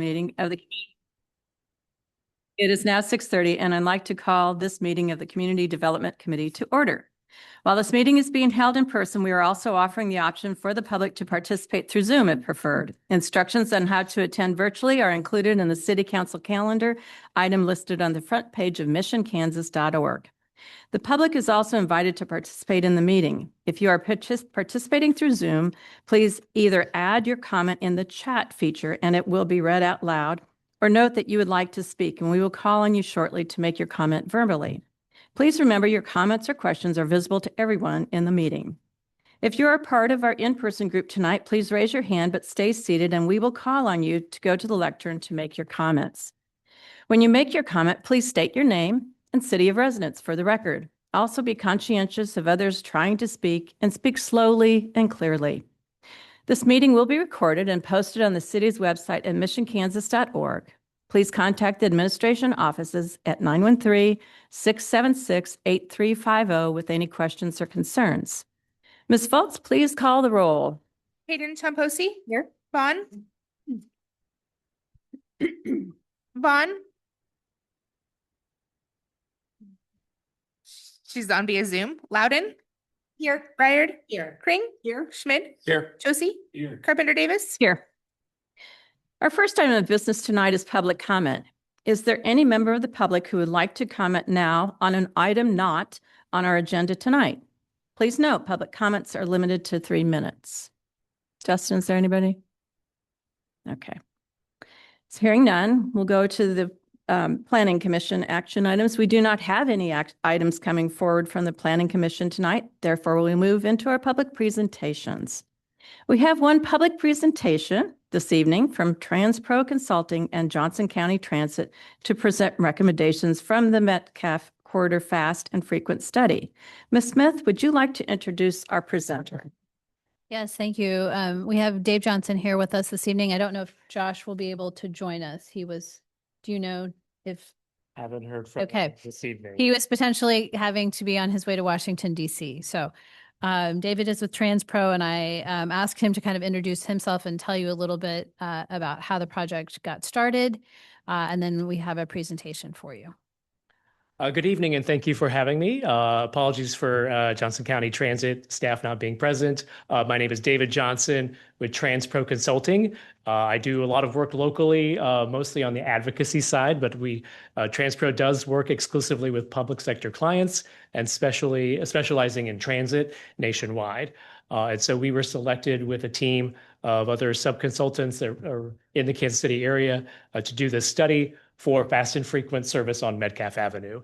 meeting of the. It is now 6:30, and I'd like to call this meeting of the Community Development Committee to order. While this meeting is being held in person, we are also offering the option for the public to participate through Zoom if preferred. Instructions on how to attend virtually are included in the City Council calendar item listed on the front page of missionkansas.org. The public is also invited to participate in the meeting. If you are participating through Zoom, please either add your comment in the chat feature and it will be read out loud, or note that you would like to speak, and we will call on you shortly to make your comment verbally. Please remember your comments or questions are visible to everyone in the meeting. If you are part of our in-person group tonight, please raise your hand but stay seated and we will call on you to go to the lectern to make your comments. When you make your comment, please state your name and city of residence for the record. Also be conscientious of others trying to speak and speak slowly and clearly. This meeting will be recorded and posted on the city's website at missionkansas.org. Please contact the administration offices at 913-676-8350 with any questions or concerns. Ms. Fultz, please call the roll. Hayden Tomposi. Here. Vaughn. Vaughn. She's on via Zoom. Loudon. Here. Ryard. Here. Kring. Here. Schmidt. Here. Josie. Here. Carpenter Davis. Here. Our first item of business tonight is public comment. Is there any member of the public who would like to comment now on an item not on our agenda tonight? Please note, public comments are limited to 3 minutes. Justin, is there anybody? Okay. So hearing none, we'll go to the Planning Commission action items. We do not have any items coming forward from the Planning Commission tonight. Therefore, we move into our public presentations. We have one public presentation this evening from TransPro Consulting and Johnson County Transit to present recommendations from the Metcalf Corridor Fast and Frequent Study. Ms. Smith, would you like to introduce our presenter? Yes, thank you. We have Dave Johnson here with us this evening. I don't know if Josh will be able to join us. Do you know if? Haven't heard from him this evening. He was potentially having to be on his way to Washington, D.C. So David is with TransPro, and I asked him to kind of introduce himself and tell you a little bit about how the project got started. And then we have a presentation for you. Good evening, and thank you for having me. Apologies for Johnson County Transit staff not being present. My name is David Johnson with TransPro Consulting. I do a lot of work locally, mostly on the advocacy side, but TransPro does work exclusively with public sector clients and specializing in transit nationwide. And so we were selected with a team of other sub-consultants that are in the Kansas City area to do this study for fast and frequent service on Metcalf Avenue,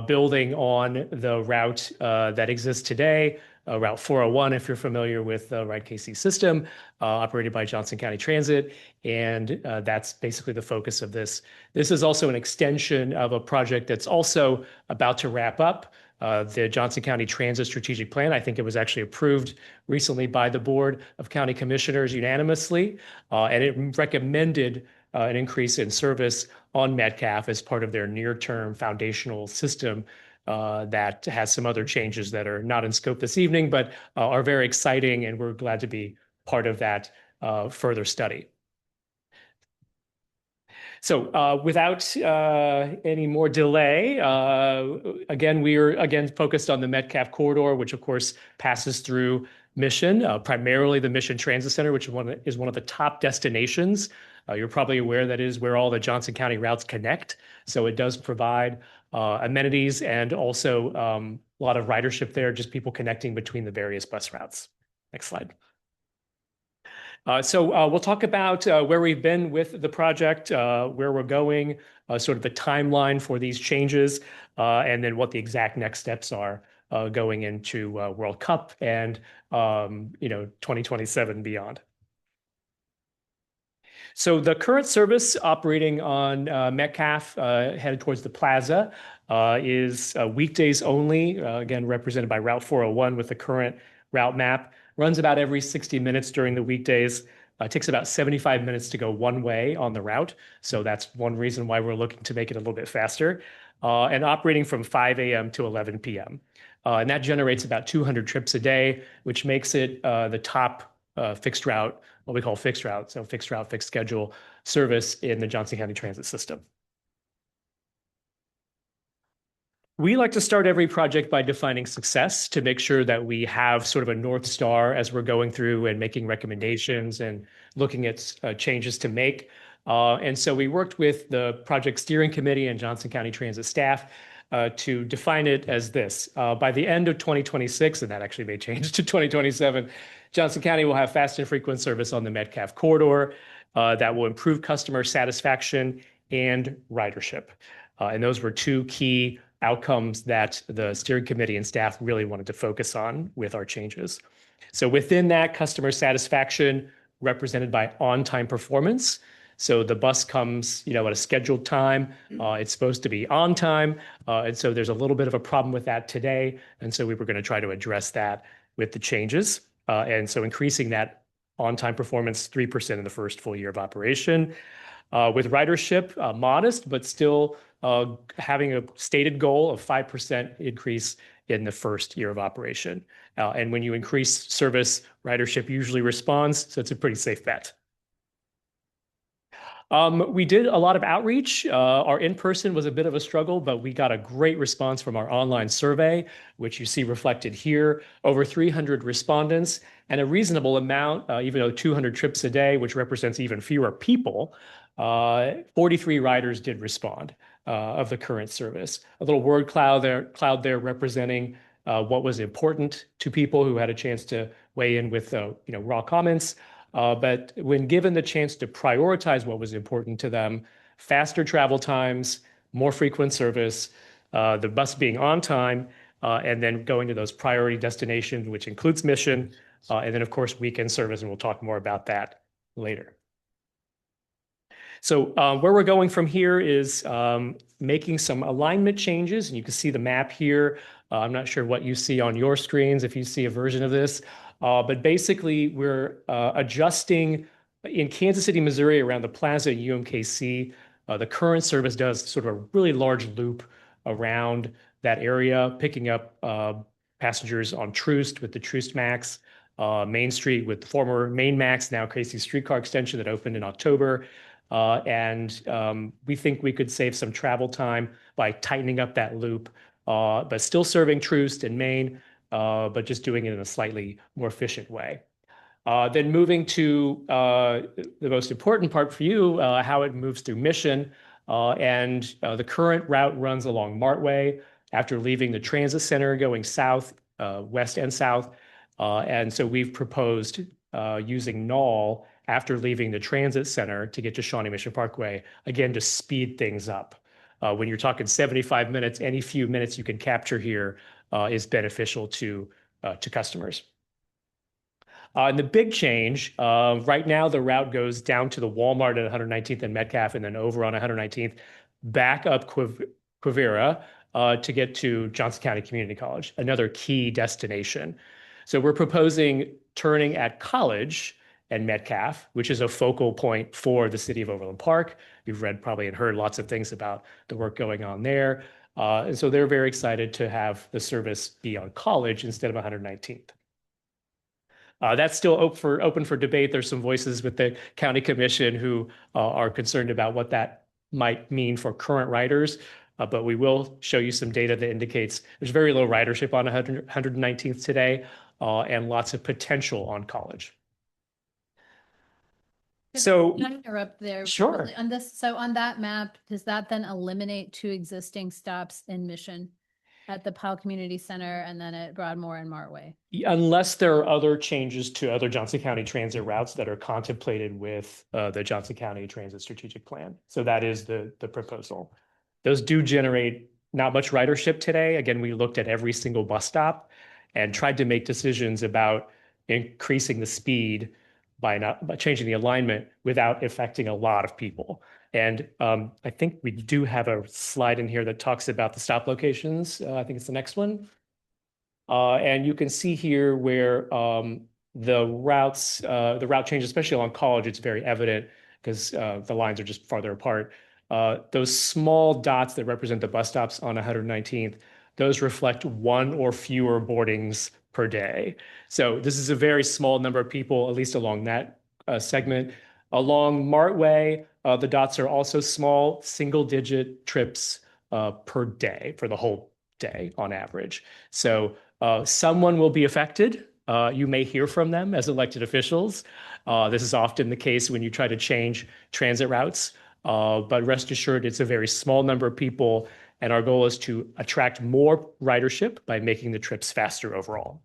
building on the route that exists today, Route 401, if you're familiar with the Ride KC system, operated by Johnson County Transit. And that's basically the focus of this. This is also an extension of a project that's also about to wrap up. The Johnson County Transit Strategic Plan. I think it was actually approved recently by the Board of County Commissioners unanimously, and it recommended an increase in service on Metcalf as part of their near-term foundational system that has some other changes that are not in scope this evening, but are very exciting, and we're glad to be part of that further study. So without any more delay, again, we are focused on the Metcalf corridor, which of course passes through Mission, primarily the Mission Transit Center, which is one of the top destinations. You're probably aware that is where all the Johnson County routes connect. So it does provide amenities and also a lot of ridership there, just people connecting between the various bus routes. Next slide. So we'll talk about where we've been with the project, where we're going, sort of the timeline for these changes, and then what the exact next steps are going into World Cup and 2027 and beyond. So the current service operating on Metcalf headed towards the plaza is weekdays only, again, represented by Route 401 with the current route map. Runs about every 60 minutes during the weekdays. It takes about 75 minutes to go one way on the route. So that's one reason why we're looking to make it a little bit faster. And operating from 5 a.m. to 11 p.m. And that generates about 200 trips a day, which makes it the top fixed route, what we call fixed route. So fixed route, fixed schedule service in the Johnson County Transit system. We like to start every project by defining success to make sure that we have sort of a North Star as we're going through and making recommendations and looking at changes to make. And so we worked with the project steering committee and Johnson County Transit staff to define it as this. By the end of 2026, and that actually may change to 2027, Johnson County will have fast and frequent service on the Metcalf corridor that will improve customer satisfaction and ridership. And those were two key outcomes that the steering committee and staff really wanted to focus on with our changes. So within that, customer satisfaction represented by on-time performance. So the bus comes, at a scheduled time. It's supposed to be on time. And so there's a little bit of a problem with that today. And so we were going to try to address that with the changes. And so increasing that on-time performance 3% in the first full year of operation. With ridership, modest, but still having a stated goal of 5% increase in the first year of operation. And when you increase service, ridership usually responds, so it's a pretty safe bet. We did a lot of outreach. Our in-person was a bit of a struggle, but we got a great response from our online survey, which you see reflected here. Over 300 respondents and a reasonable amount, even though 200 trips a day, which represents even fewer people, 43 riders did respond of the current service. A little word cloud there representing what was important to people who had a chance to weigh in with raw comments. But when given the chance to prioritize what was important to them, faster travel times, more frequent service, the bus being on time, and then going to those priority destinations, which includes Mission, and then, of course, weekend service, and we'll talk more about that later. So where we're going from here is making some alignment changes, and you can see the map here. I'm not sure what you see on your screens, if you see a version of this. But basically, we're adjusting in Kansas City, Missouri, around the Plaza UMKC. The current service does sort of a really large loop around that area, picking up passengers on Troost with the Troost Max, Main Street with the former Main Max, now Casey's streetcar extension that opened in October. And we think we could save some travel time by tightening up that loop, but still serving Troost and Main, but just doing it in a slightly more efficient way. Then moving to the most important part for you, how it moves through Mission. And the current route runs along Martway after leaving the transit center going south, west and south. And so we've proposed using Knoll after leaving the transit center to get to Shawnee Mission Parkway, again, to speed things up. When you're talking 75 minutes, any few minutes you can capture here is beneficial to customers. And the big change, right now the route goes down to the Walmart at 119th and Metcalf, and then over on 119th, back up Quivira to get to Johnson County Community College, another key destination. So we're proposing turning at College and Metcalf, which is a focal point for the city of Overland Park. You've read probably and heard lots of things about the work going on there. And so they're very excited to have the service be on College instead of 119th. That's still open for debate. There's some voices with the county commission who are concerned about what that might mean for current riders. But we will show you some data that indicates there's very low ridership on 119th today and lots of potential on College. So Can I interrupt there? Sure. quickly? On this, so on that map, does that then eliminate two existing stops in Mission at the Powell Community Center and then at Broadmoor and Martway? unless there are other changes to other Johnson County transit routes that are contemplated with the Johnson County Transit Strategic Plan. So that is the proposal. Those do generate not much ridership today. Again, we looked at every single bus stop and tried to make decisions about increasing the speed by changing the alignment without affecting a lot of people. And I think we do have a slide in here that talks about the stop locations. I think it's the next one. And you can see here where the route change, especially along College, it's very evident because the lines are just farther apart. Those small dots that represent the bus stops on 119th, those reflect one or fewer boardings per day. So this is a very small number of people, at least along that segment. Along Martway, the dots are also small single-digit trips per day for the whole day on average. So someone will be affected. You may hear from them as elected officials. This is often the case when you try to change transit routes. But rest assured, it's a very small number of people, and our goal is to attract more ridership by making the trips faster overall.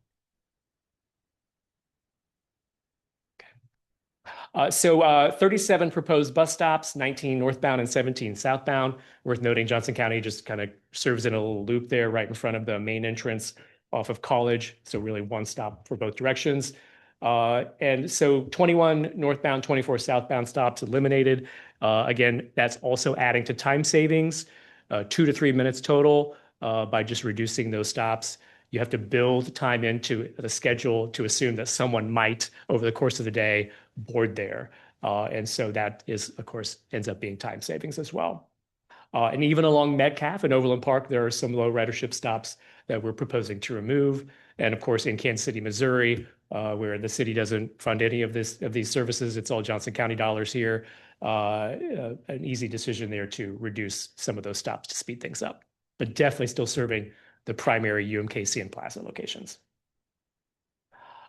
So 37 proposed bus stops, 19 northbound and 17 southbound. Worth noting, Johnson County just kind of serves in a little loop there right in front of the main entrance off of College. So really one stop for both directions. And so 21 northbound, 24 southbound stops eliminated. Again, that's also adding to time savings, 2 to 3 minutes total by just reducing those stops. You have to build time into the schedule to assume that someone might, over the course of the day, board there. And so that is, of course, ends up being time savings as well. And even along Metcalf and Overland Park, there are some low ridership stops that we're proposing to remove. And of course, in Kansas City, Missouri, where the city doesn't fund any of these services, it's all Johnson County dollars here. An easy decision there to reduce some of those stops to speed things up, but definitely still serving the primary UMKC and Plaza locations.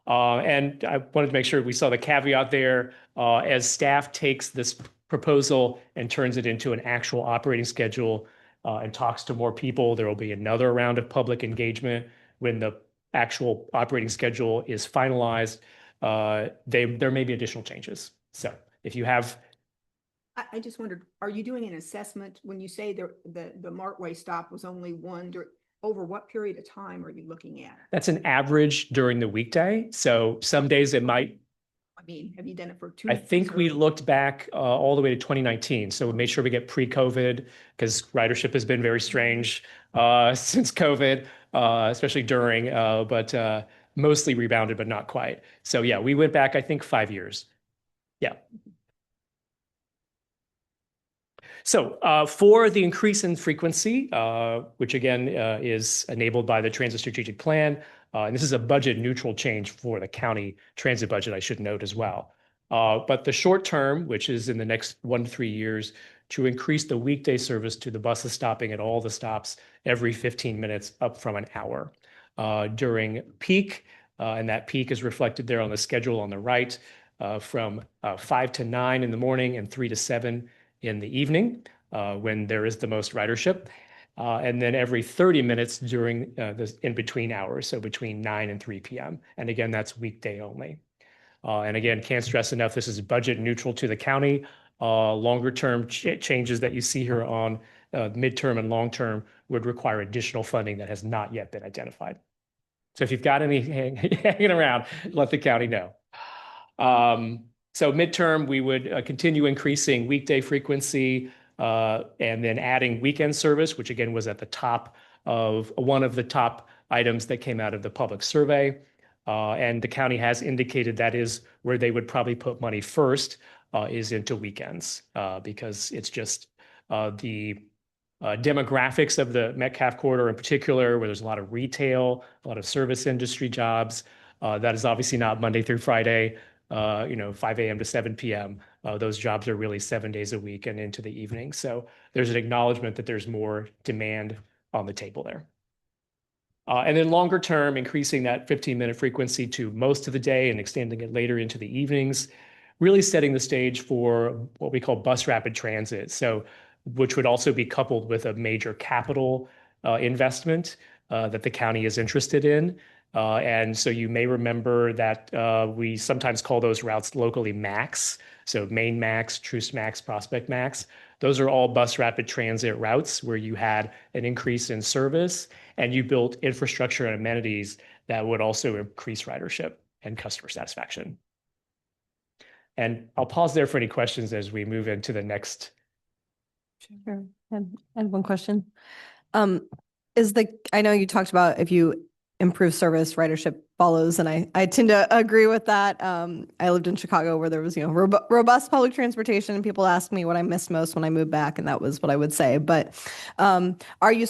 And I wanted to make sure we saw the caveat there. As staff takes this proposal and turns it into an actual operating schedule and talks to more people, there will be another round of public engagement when the actual operating schedule is finalized. There may be additional changes. So if you have... I just wondered, are you doing an assessment when you say the Markway stop was only one? Over what period of time are you looking at? That's an average during the weekday. So some days it might... I mean, have you done it for 2 I weeks? think we looked back all the way to 2019. So we made sure we get pre-COVID because ridership has been very strange since COVID, especially during, but mostly rebounded, but not quite. So yeah, we went back, I think, 5 years. Yeah. So for the increase in frequency, which again is enabled by the Transit Strategic Plan, and this is a budget neutral change for the county transit budget, I should note as well. But the short term, which is in the next 1 to 3 years, to increase the weekday service to the buses stopping at all the stops every 15 minutes up from an hour. During peak, and that peak is reflected there on the schedule on the right, from 5 to 9 in the morning and 3 to 7 in the evening when there is the most ridership. And then every 30 minutes during the in-between hours, so between 9 and 3 p.m. And again, that's weekday only. And again, can't stress enough, this is budget neutral to the county. Longer term changes that you see here on midterm and long term would require additional funding that has not yet been identified. So if you've got any hanging around, let the county know. So midterm, we would continue increasing weekday frequency and then adding weekend service, which again was at the top of one of the top items that came out of the public survey. And the county has indicated that is where they would probably put money first is into weekends because it's just the demographics of the Metcalf corridor in particular, where there's a lot of retail, a lot of service industry jobs. That is obviously not Monday through Friday. 5 a.m. to 7 p.m. Those jobs are really 7 days a week and into the evening. So there's an acknowledgement that there's more demand on the table there. And then longer term, increasing that 15-minute frequency to most of the day and extending it later into the evenings, really setting the stage for what we call bus rapid transit. So which would also be coupled with a major capital investment that the county is interested in. And so you may remember that we sometimes call those routes locally MAX. So Main MAX, Troost MAX, Prospect MAX. Those are all bus rapid transit routes where you had an increase in service and you built infrastructure and amenities that would also increase ridership and customer satisfaction. And I'll pause there for any questions as we move into the next. Sure. I have one question. I know you talked about if you improve service, ridership follows, and I tend to agree with that. I lived in Chicago where there was, robust public transportation, and people ask me what I missed most when I moved back, and that was what I would say. But are you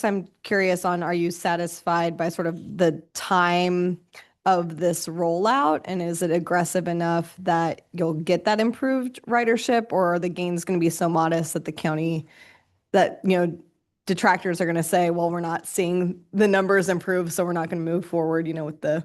I'm curious on, are you satisfied by sort of the time of this rollout? And is it aggressive enough that you'll get that improved ridership, or are the gains going to be so modest that the county, that, detractors are going to say, well, we're not seeing the numbers improve, so we're not going to move forward, with the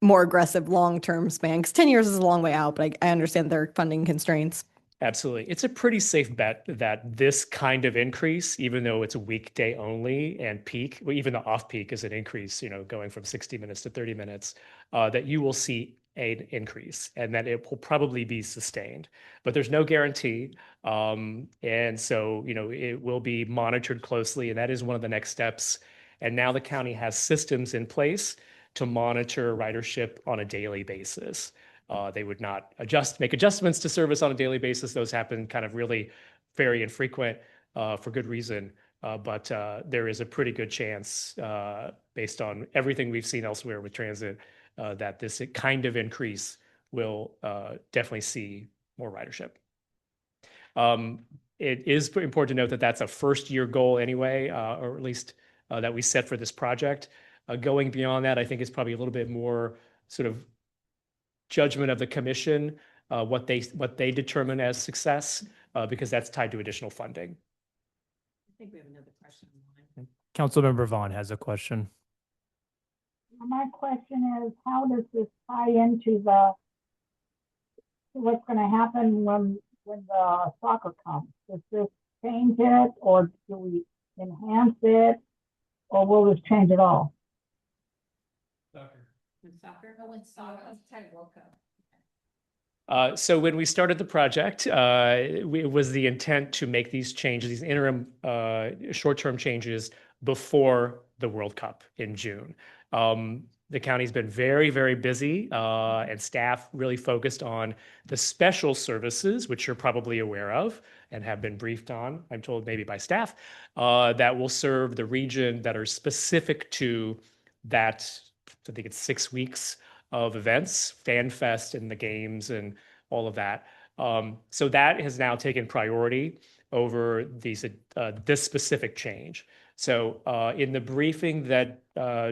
more aggressive long-term span? Because 10 years is a long way out, but I understand their funding constraints. Absolutely. It's a pretty safe bet that this kind of increase, even though it's a weekday only and peak, well, even the off peak is an increase, going from 60 minutes to 30 minutes, that you will see an increase and that it will probably be sustained. But there's no guarantee. And so, it will be monitored closely. And that is one of the next steps. And now the county has systems in place to monitor ridership on a daily basis. They would not make adjustments to service on a daily basis. Those happen kind of really very infrequent for good reason. But there is a pretty good chance, based on everything we've seen elsewhere with transit, that this kind of increase will definitely see more ridership. It is important to note that that's a first-year goal anyway, or at least that we set for this project. Going beyond that, I think is probably a little bit more sort of judgment of the commission, what they determine as success, because that's tied to additional funding. I think we have another question. Councilmember Vaughn has a question. My question is, how does this tie into what's going to happen when the soccer comes? Does this change it, or do we enhance it, or will this change it all? So when we started the project, it was the intent to make these changes, these interim short-term changes before the World Cup in June. The county's been very, very busy, and staff really focused on the special services, which you're probably aware of and have been briefed on, I'm told maybe by staff, that will serve the region that are specific to that. I think it's 6 weeks of events, Fan Fest and the games and all of that. So that has now taken priority over this specific change. So in the briefing that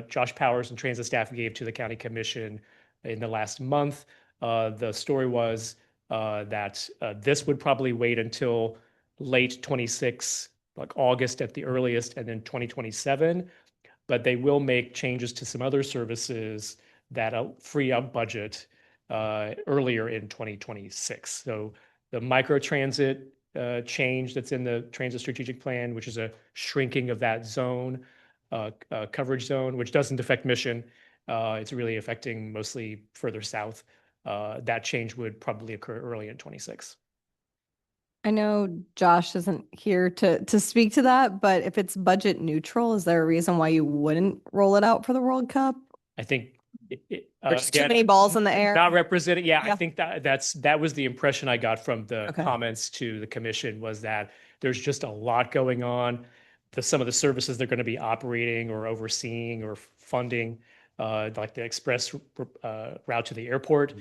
Josh Powers and transit staff gave to the county commission in the last month, the story was that this would probably wait until late 26, like August at the earliest, and then 2027. But they will make changes to some other services that free up budget earlier in 2026. So the microtransit change that's in the transit strategic plan, which is a shrinking of that zone, coverage zone, which doesn't affect Mission. It's really affecting mostly further south. That change would probably occur early in 26. I know Josh isn't here to speak to that, but if it's budget neutral, is there a reason why you wouldn't roll it out for the World Cup? I think There's too many balls in the air. Not represented. Yeah, Yeah. I think that was the impression I got from the Okay. comments to the commission, was that there's just a lot going on. Some of the services they're going to be operating or overseeing or funding, like the express route to the airport,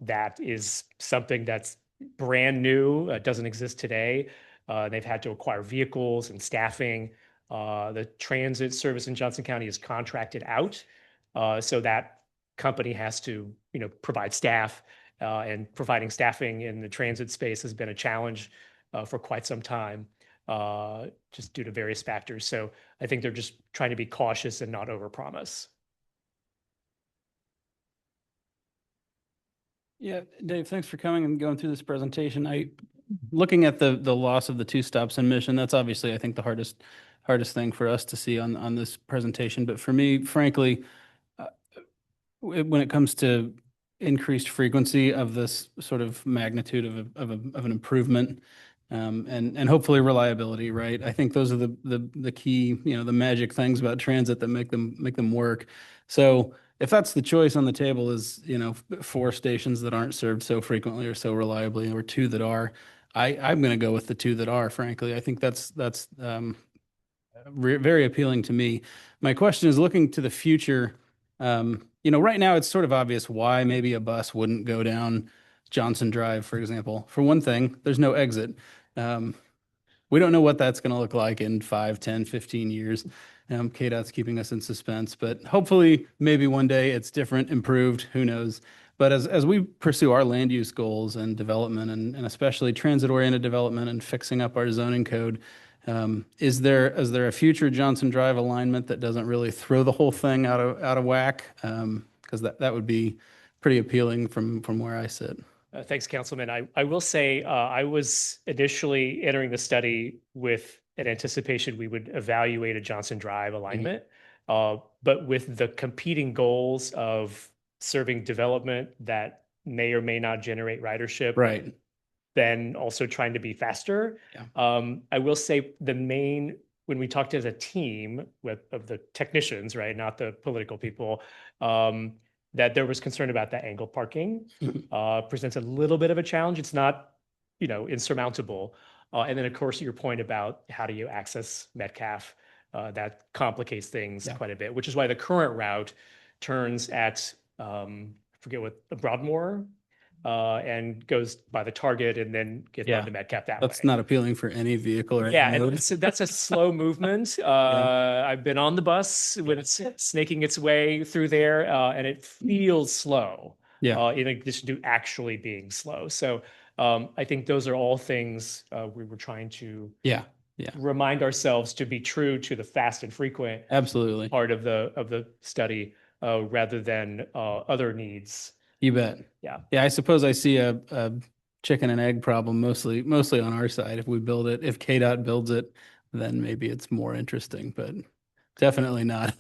that is something that's brand new, doesn't exist today. They've had to acquire vehicles and staffing. The transit service in Johnson County is contracted out. So that company has to, provide staff, and providing staffing in the transit space has been a challenge for quite some time, just due to various factors. So I think they're just trying to be cautious and not overpromise. Yeah, Dave, thanks for coming and going through this presentation. Looking at the loss of the 2 stops in Mission, that's obviously, I think, the hardest thing for us to see on this presentation. But for me, frankly, when it comes to increased frequency of this sort of magnitude of an improvement, and hopefully reliability, right? I think those are the key, the magic things about transit that make them work. So if that's the choice on the table, is 4 stations that aren't served so frequently or so reliably, or 2 that are, I'm going to go with the 2 that are. Frankly, I think that's very appealing to me. My question is, looking to the future. Right now it's sort of obvious why maybe a bus wouldn't go down Johnson Drive, for example. For one thing, there's no exit. we don't know what that's going to look like in 5, 10, 15 years. KDOT's keeping us in suspense, but hopefully maybe one day it's different, improved, who knows. But as we pursue our land use goals and development and especially transit-oriented development and fixing up our zoning code, is there a future Johnson Drive alignment that doesn't really throw the whole thing out of whack? Because that would be pretty appealing from where I sit. Thanks, Councilman. I will say I was initially entering the study with an anticipation we would evaluate a Johnson Drive alignment, but with the competing goals of serving development that may or may not generate ridership, Right. then also trying to be faster. Yeah. I will say when we talked as a team of the technicians, right, not the political people, that there was concern about that angle parking presents a little bit of a challenge. It's not, insurmountable. And then, of course, your point about how do you access Metcalf, that complicates things quite a bit, which is why the current route turns at, I forget what, Broadmoor, and goes by the Target and then gets onto Metcalf that way. That's not appealing for any vehicle or any Yeah, mode. and so that's a slow movement. I've been on the bus when it's snaking its way through there, and it feels slow. Yeah. In addition to actually being slow. So I think those are all things we were trying to remind ourselves to be true to the fast and frequent Absolutely part of the study, rather than other needs. You bet. Yeah. Yeah. I suppose I see a chicken and egg problem mostly on our side. If we build it, if KDOT builds it, then maybe it's more interesting, but definitely not.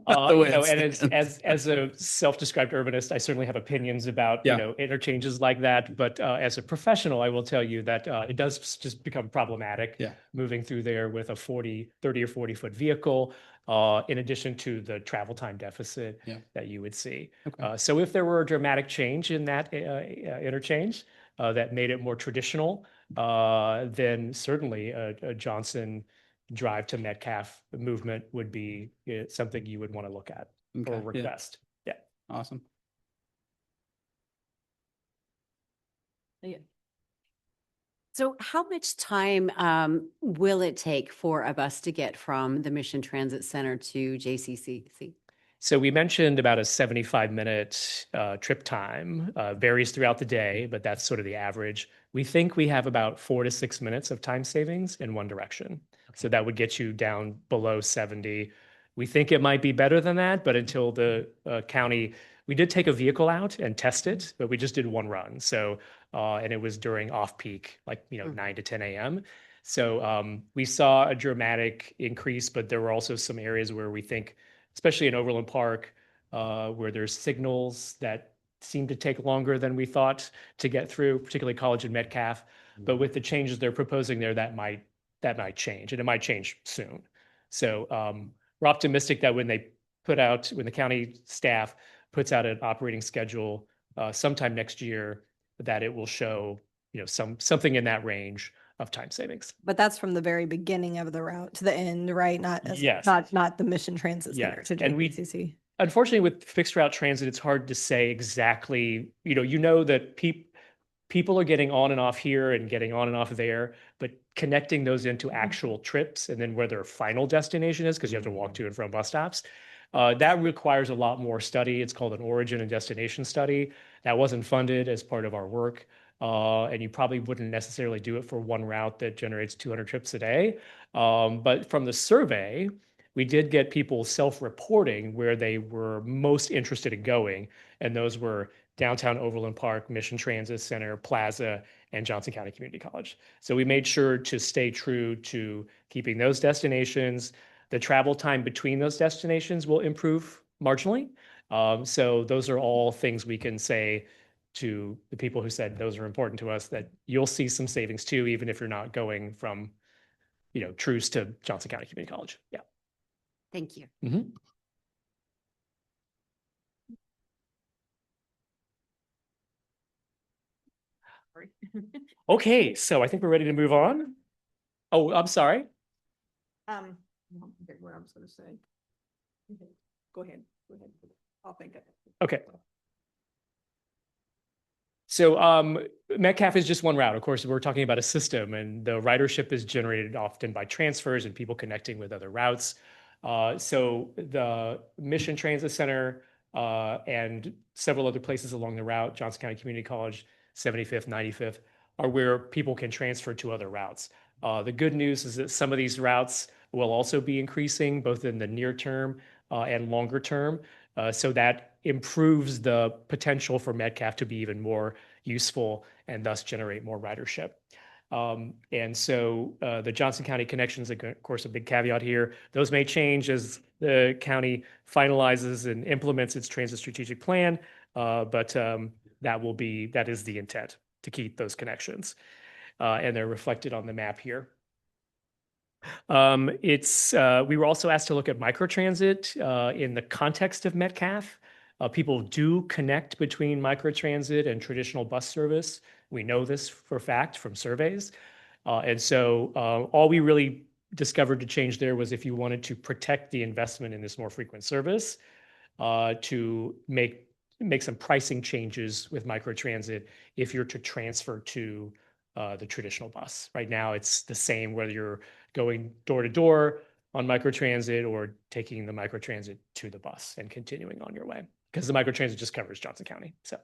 And as a self-described urbanist, I certainly have opinions about, interchanges like that. But as a professional, I will tell you that it does just become problematic moving through there with a 30 or 40-foot vehicle, in addition to the travel time deficit that you would see. Okay. So if there were a dramatic change in that interchange that made it more traditional, then certainly a Johnson Drive to Metcalf movement would be something you would want to look at or request. Yeah. Awesome. So how much time will it take for a bus to get from the Mission Transit Center to JCCC? So we mentioned about a 75-minute trip time, varies throughout the day, but that's sort of the average. We think we have about 4 to 6 minutes of time savings in one direction. So that would get you down below 70. We think it might be better than that, but until the county, we did take a vehicle out and test it, but we just did one run. So, and it was during off-peak, like, 9 to 10 a.m. So we saw a dramatic increase, but there were also some areas where we think, especially in Overland Park, where there's signals that seem to take longer than we thought to get through, particularly College and Metcalf. But with the changes they're proposing there, that might change, and it might change soon. So we're optimistic that when the county staff puts out an operating schedule sometime next year, that it will show, something in that range of time savings. But that's from the very beginning of the route to the end, right? Yes. Not the Mission Transit Center to And JCCC. Unfortunately, with fixed route transit, it's hard to say exactly, that people are getting on and off here and getting on and off there, but connecting those into actual trips and then where their final destination is, because you have to walk to and from bus stops, that requires a lot more study. It's called an origin and destination study. That wasn't funded as part of our work. And you probably wouldn't necessarily do it for one route that generates 200 trips a day. But from the survey, we did get people self-reporting where they were most interested in going. And those were downtown Overland Park, Mission Transit Center, Plaza, and Johnson County Community College. So we made sure to stay true to keeping those destinations. The travel time between those destinations will improve marginally. So those are all things we can say to the people who said those are important to us, that you'll see some savings too, even if you're not going from, Truce to Johnson County Community College. Yeah. Thank you. Mm-hmm. Okay, so I think we're ready to move on. Oh, I'm sorry. I forget what I was going to say. Go ahead. I'll think of it. Okay. So Metcalf is just one route. Of course, we're talking about a system, and the ridership is generated often by transfers and people connecting with other routes. So the Mission Transit Center and several other places along the route, Johnson County Community College, 75th, 95th, are where people can transfer to other routes. The good news is that some of these routes will also be increasing both in the near term and longer term. So that improves the potential for Metcalf to be even more useful and thus generate more ridership. And so the Johnson County connections, of course, a big caveat here, those may change as the county finalizes and implements its transit strategic plan, but that is the intent, to keep those connections. And they're reflected on the map here. We were also asked to look at microtransit in the context of Metcalf. People do connect between microtransit and traditional bus service. We know this for a fact from surveys. And so all we really discovered to change there was if you wanted to protect the investment in this more frequent service, to make some pricing changes with microtransit if you're to transfer to the traditional bus. Right now, it's the same whether you're going door to door on microtransit or taking the microtransit to the bus and continuing on your way, because the microtransit just covers Johnson County. So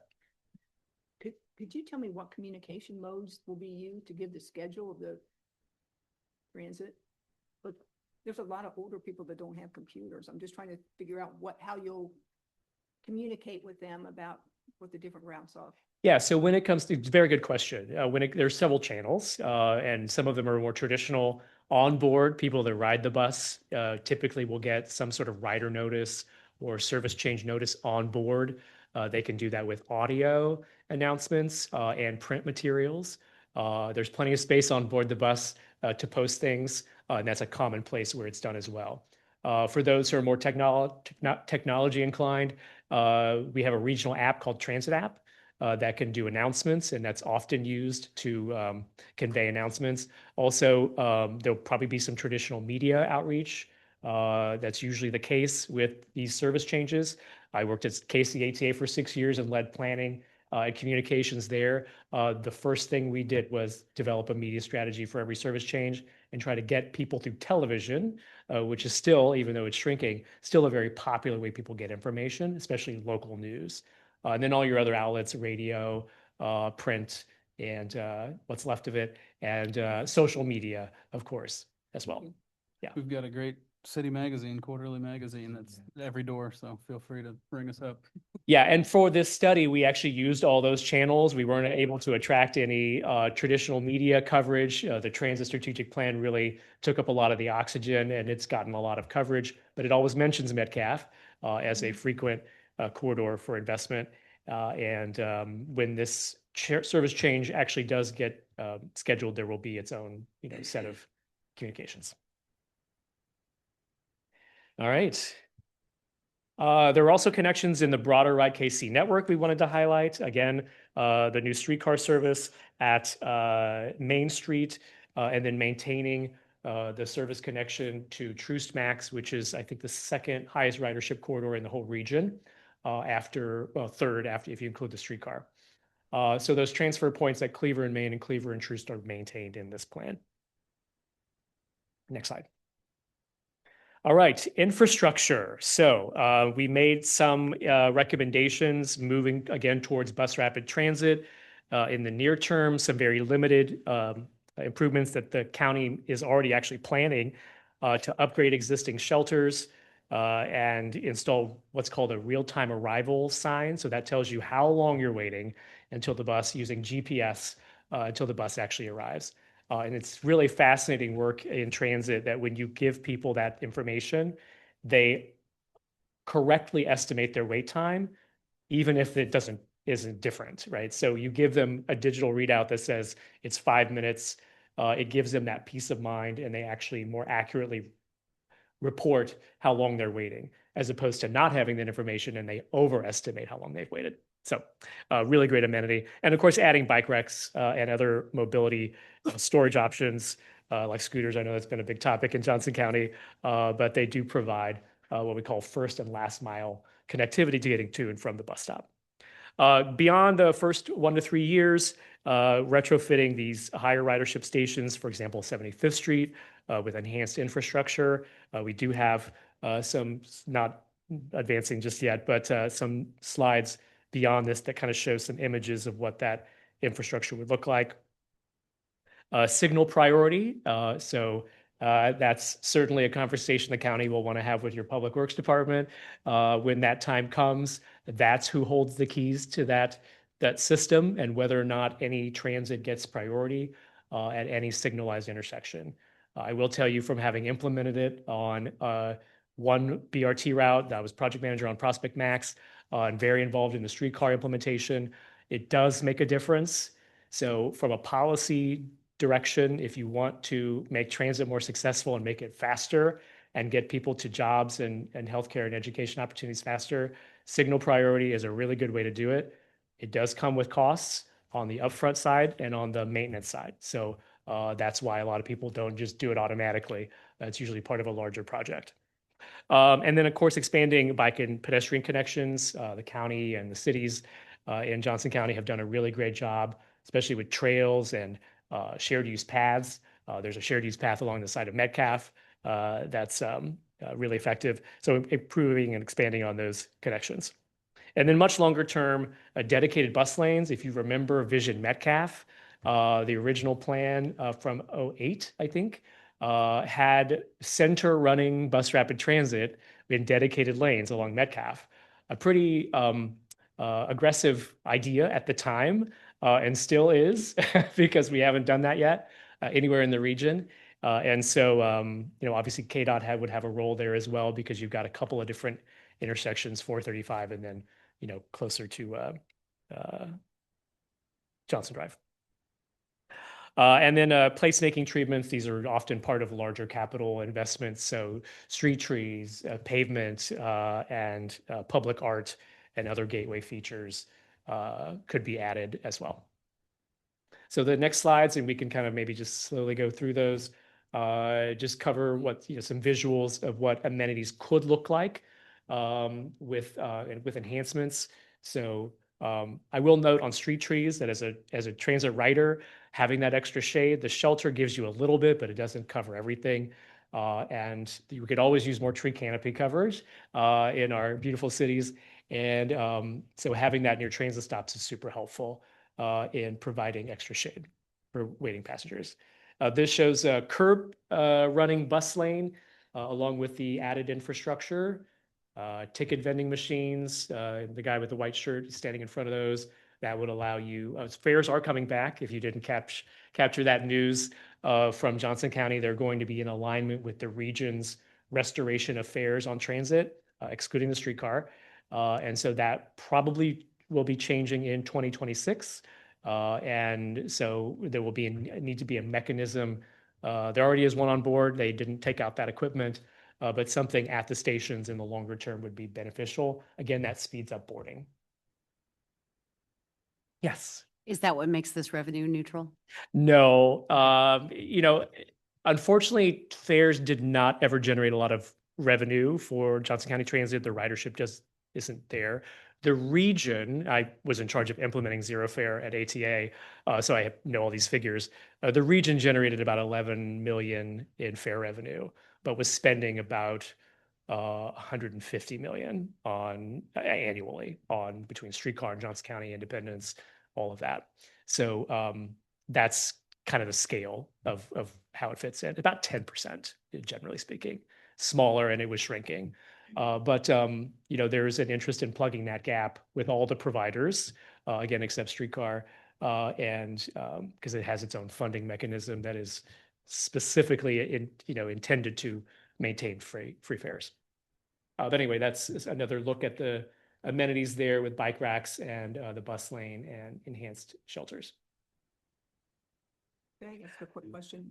could you tell me what communication modes will be used to give the schedule of the transit? But there's a lot of older people that don't have computers. I'm just trying to figure out how you'll communicate with them about what the different routes are. yeah, so when it comes to, it's a very good question. There's several channels, and some of them are more traditional. On board, people that ride the bus typically will get some sort of rider notice or service change notice on board. They can do that with audio announcements and print materials. There's plenty of space on board the bus to post things, and that's a common place where it's done as well. For those who are more technology inclined, we have a regional app called Transit App that can do announcements, and that's often used to convey announcements. Also, there'll probably be some traditional media outreach. That's usually the case with these service changes. I worked at KCATA for 6 years and led planning and communications there. The first thing we did was develop a media strategy for every service change and try to get people through television, which is still, even though it's shrinking, still a very popular way people get information, especially local news. And then all your other outlets, radio, print, and what's left of it, and social media, of course, as well. Yeah. We've got a great city magazine, quarterly magazine, that's every door, so feel free to bring us up. Yeah, and for this study, we actually used all those channels. We weren't able to attract any traditional media coverage. The transit strategic plan really took up a lot of the oxygen, and it's gotten a lot of coverage, but it always mentions Metcalf as a frequent corridor for investment. When this service change actually does get scheduled, there will be its own set of communications. All right. There are also connections in the broader Ride KC network we wanted to highlight. Again, the new streetcar service at Main Street, and then maintaining the service connection to Troost Max, which is, I think, the second highest ridership corridor in the whole region, third after if you include the streetcar. So those transfer points at Cleaver and Main and Cleaver and Troost are maintained in this plan. Next slide. All right, infrastructure. So we made some recommendations moving again towards bus rapid transit. In the near term, some very limited improvements that the county is already actually planning to upgrade existing shelters and install what's called a real-time arrival sign. So that tells you how long you're waiting until the bus, using GPS, until the bus actually arrives. And it's really fascinating work in transit that when you give people that information, they correctly estimate their wait time, even if it isn't different, right? So you give them a digital readout that says it's 5 minutes. It gives them that peace of mind, and they actually more accurately report how long they're waiting, as opposed to not having that information and they overestimate how long they've waited. So really great amenity. And of course, adding bike racks and other mobility storage options like scooters. I know that's been a big topic in Johnson County, but they do provide what we call first and last mile connectivity to getting to and from the bus stop. Beyond the first 1 to 3 years, retrofitting these higher ridership stations, for example, 75th Street with enhanced infrastructure. We do have some, not advancing just yet, but some slides beyond this that kind of show some images of what that infrastructure would look like. Signal priority. That's certainly a conversation the county will want to have with your public works department when that time comes. That's who holds the keys to that system and whether or not any transit gets priority at any signalized intersection. I will tell you from having implemented it on one BRT route, that was project manager on Prospect Max, and very involved in the streetcar implementation. It does make a difference. So from a policy direction, if you want to make transit more successful and make it faster and get people to jobs and healthcare and education opportunities faster, signal priority is a really good way to do it. It does come with costs on the upfront side and on the maintenance side. So that's why a lot of people don't just do it automatically. That's usually part of a larger project. And then, of course, expanding bike and pedestrian connections. The county and the cities in Johnson County have done a really great job, especially with trails and shared use paths. There's a shared use path along the side of Metcalf that's really effective. So improving and expanding on those connections. And then much longer term, dedicated bus lanes. If you remember Vision Metcalf, the original plan from 2008, I think, had center running bus rapid transit in dedicated lanes along Metcalf. A pretty aggressive idea at the time, and still is, because we haven't done that yet anywhere in the region. And so, obviously KDOT would have a role there as well, because you've got a couple of different intersections, 435 and then, closer to Johnson Drive. And then placemaking treatments. These are often part of larger capital investments. So street trees, pavement, and public art and other gateway features could be added as well. So the next slides, and we can kind of maybe just slowly go through those, just cover what, some visuals of what amenities could look like with enhancements. So I will note on street trees that as a transit rider, having that extra shade, the shelter gives you a little bit, but it doesn't cover everything. And you could always use more tree canopy coverage in our beautiful cities. And so having that near transit stops is super helpful in providing extra shade for waiting passengers. This shows a curb running bus lane along with the added infrastructure. Ticket vending machines, the guy with the white shirt standing in front of those, that would allow you, fares are coming back. If you didn't capture that news from Johnson County, they're going to be in alignment with the region's restoration of fares on transit, excluding the streetcar. And so that probably will be changing in 2026. And so there will need to be a mechanism. There already is one on board. They didn't take out that equipment. But something at the stations in the longer term would be beneficial. Again, that speeds up boarding. Yes. Is that what makes this revenue neutral? No. Unfortunately, fares did not ever generate a lot of revenue for Johnson County Transit. The ridership just isn't there. The region, I was in charge of implementing zero fare at ATA, so I know all these figures. The region generated about 11 million in fare revenue, but was spending about 150 million annually on between streetcar and Johnson County, Independence, all of that. So that's kind of the scale of how it fits in. About 10%, generally speaking, smaller, and it was shrinking. But there's an interest in plugging that gap with all the providers, again, except streetcar, and because it has its own funding mechanism that is specifically intended to maintain free fares. But anyway, that's another look at the amenities there with bike racks and the bus lane and enhanced shelters. Can I ask a quick question?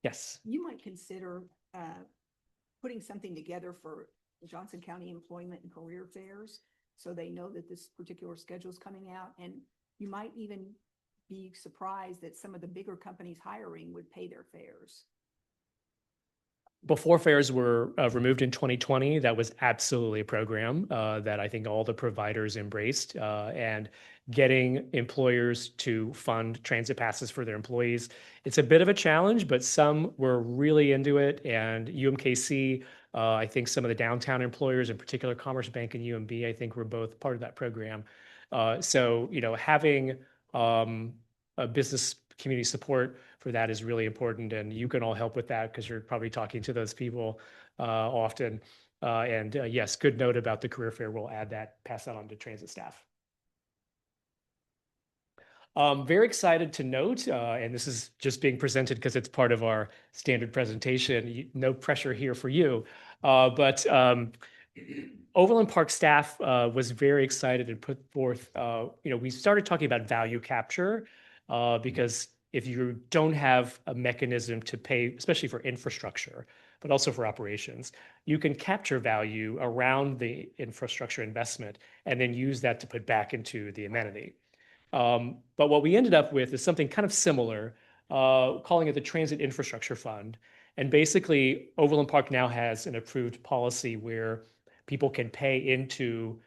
Yes. You might consider putting something together for Johnson County employment and career fairs, so they know that this particular schedule is coming out, and you might even be surprised that some of the bigger companies hiring would pay their fares. before fares were removed in 2020, that was absolutely a program that I think all the providers embraced, and getting employers to fund transit passes for their employees. It's a bit of a challenge, but some were really into it. And UMKC, I think some of the downtown employers, in particular Commerce Bank and UMB, I think were both part of that program. So, having a business community support for that is really important, and you can all help with that because you're probably talking to those people often. And yes, good note about the career fair. We'll add that, pass that on to transit staff. Very excited to note, and this is just being presented because it's part of our standard presentation. No pressure here for you, but Overland Park staff was very excited and put forth. We started talking about value capture because if you don't have a mechanism to pay, especially for infrastructure, but also for operations, you can capture value around the infrastructure investment and then use that to put back into the amenity. But what we ended up with is something kind of similar, calling it the Transit Infrastructure Fund. And basically, Overland Park now has an approved policy where people can pay into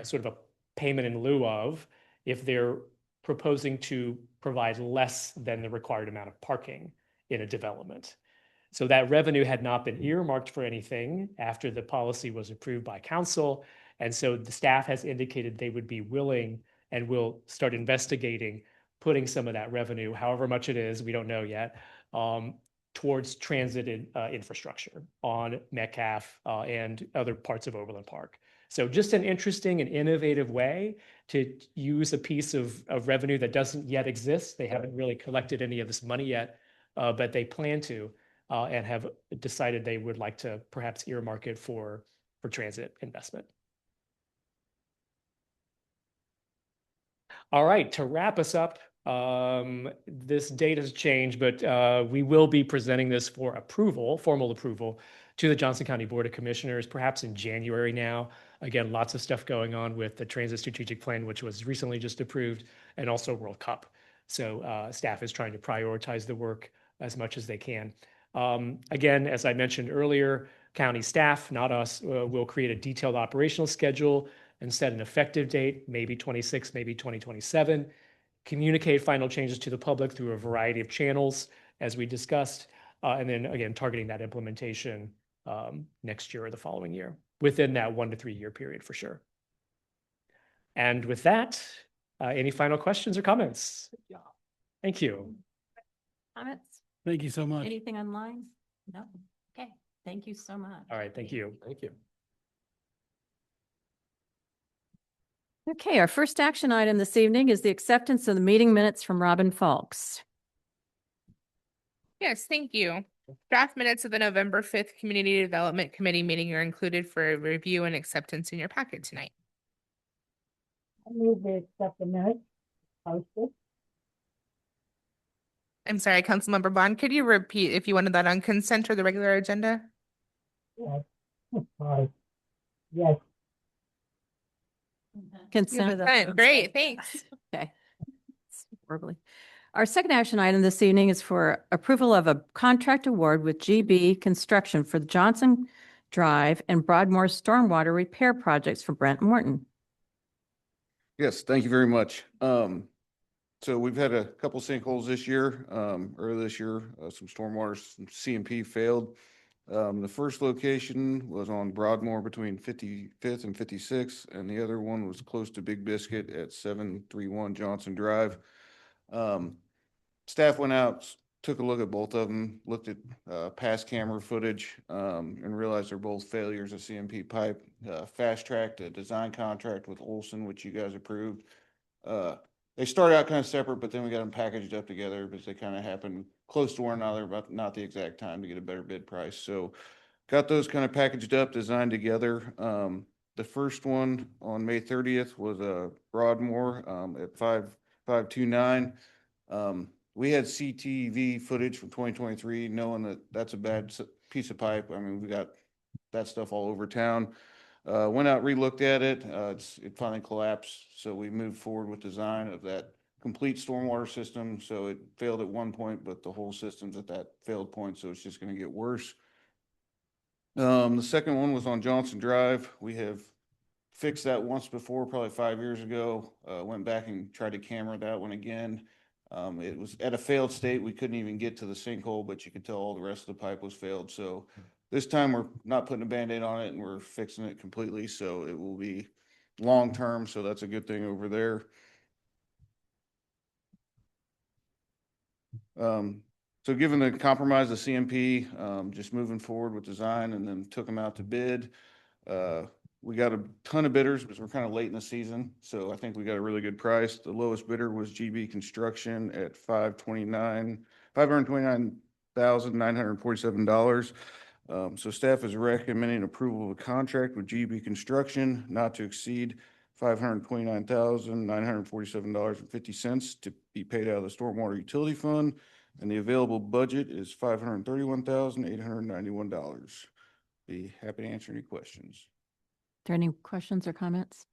sort of a payment in lieu of if they're proposing to provide less than the required amount of parking in a development. So that revenue had not been earmarked for anything after the policy was approved by council. And so the staff has indicated they would be willing and will start investigating putting some of that revenue, however much it is, we don't know yet, towards transit infrastructure on Metcalf and other parts of Overland Park. So just an interesting and innovative way to use a piece of revenue that doesn't yet exist. They haven't really collected any of this money yet, but they plan to and have decided they would like to perhaps earmark it for transit investment. All right, to wrap us up, this date has changed, but we will be presenting this for approval, formal approval, to the Johnson County Board of Commissioners, perhaps in January now. Again, lots of stuff going on with the Transit Strategic Plan, which was recently just approved, and also World Cup. So staff is trying to prioritize the work as much as they can. Again, as I mentioned earlier, county staff, not us, will create a detailed operational schedule and set an effective date, maybe 26, maybe 2027. Communicate final changes to the public through a variety of channels, as we discussed, and then again, targeting that implementation next year or the following year, within that 1 to 3 year period for sure. And with that, any final questions or comments? Yeah. Thank you. Comments? Thank you so much. Anything online? No? Okay, thank you so much. All right, thank you. Thank you. Okay, our first action item this evening is the acceptance of the meeting minutes from Robin Falks. Yes, thank you. Draft minutes of the November 5th Community Development Committee meeting are included for review and acceptance in your packet tonight. I move we accept the minutes posted. I'm sorry, Councilmember Bond, could you repeat if you wanted that on consent or the regular agenda? Yes. Sorry. Yes. Consent. Great, thanks. Okay. Verbally. Our second action item this evening is for approval of a contract award with GB Construction for the Johnson Drive and Broadmoor Stormwater Repair projects for Brent Morton. Yes, thank you very much. So we've had a couple sinkholes this year. Earlier this year, some stormwater, some CMP failed. The first location was on Broadmoor between 55th and 56th, and the other one was close to Big Biscuit at 731 Johnson Drive. Staff went out, took a look at both of them, looked at past camera footage, and realized they're both failures of CMP pipe. Fast-tracked a design contract with Olson, which you guys approved. They started out kind of separate, but then we got them packaged up together because they kind of happened close to one another, but not the exact time to get a better bid price. So got those kind of packaged up, designed together. The first one on May 30th was a Broadmoor at 5529. We had CTV footage from 2023, knowing that that's a bad piece of pipe. I mean, we got that stuff all over town. Went out, re-looked at it. It finally collapsed. So we moved forward with design of that complete stormwater system. So it failed at one point, but the whole system's at that failed point. So it's just going to get worse. The second one was on Johnson Drive. We have fixed that once before, probably 5 years ago. Went back and tried to camera that one again. It was at a failed state. We couldn't even get to the sinkhole, but you could tell all the rest of the pipe was failed. So this time we're not putting a Band-Aid on it and we're fixing it completely. So it will be long-term. So that's a good thing over there. So given the compromise of CMP, just moving forward with design and then took them out to bid. We got a ton of bidders because we're kind of late in the season. So I think we got a really good price. The lowest bidder was GB Construction at $529,947. So staff is recommending approval of a contract with GB Construction not to exceed $529,947.50 to be paid out of the Stormwater Utility Fund. And the available budget is $531,891. Be happy to answer any questions. Are there any questions or comments?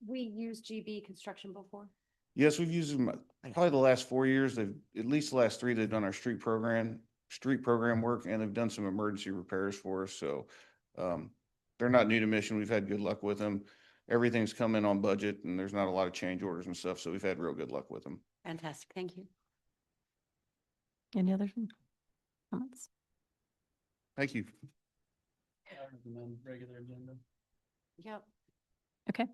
We used GB Construction before. Yes, we've used them probably the last 4 years. They've, at least the last 3, they've done our street program work, and they've done some emergency repairs for us. So they're not new to Mission. We've had good luck with them. Everything's come in on budget and there's not a lot of change orders and stuff. So we've had real good luck with them. Fantastic. Thank you. Any other comments? Thank you. Regular agenda. Yep. Okay.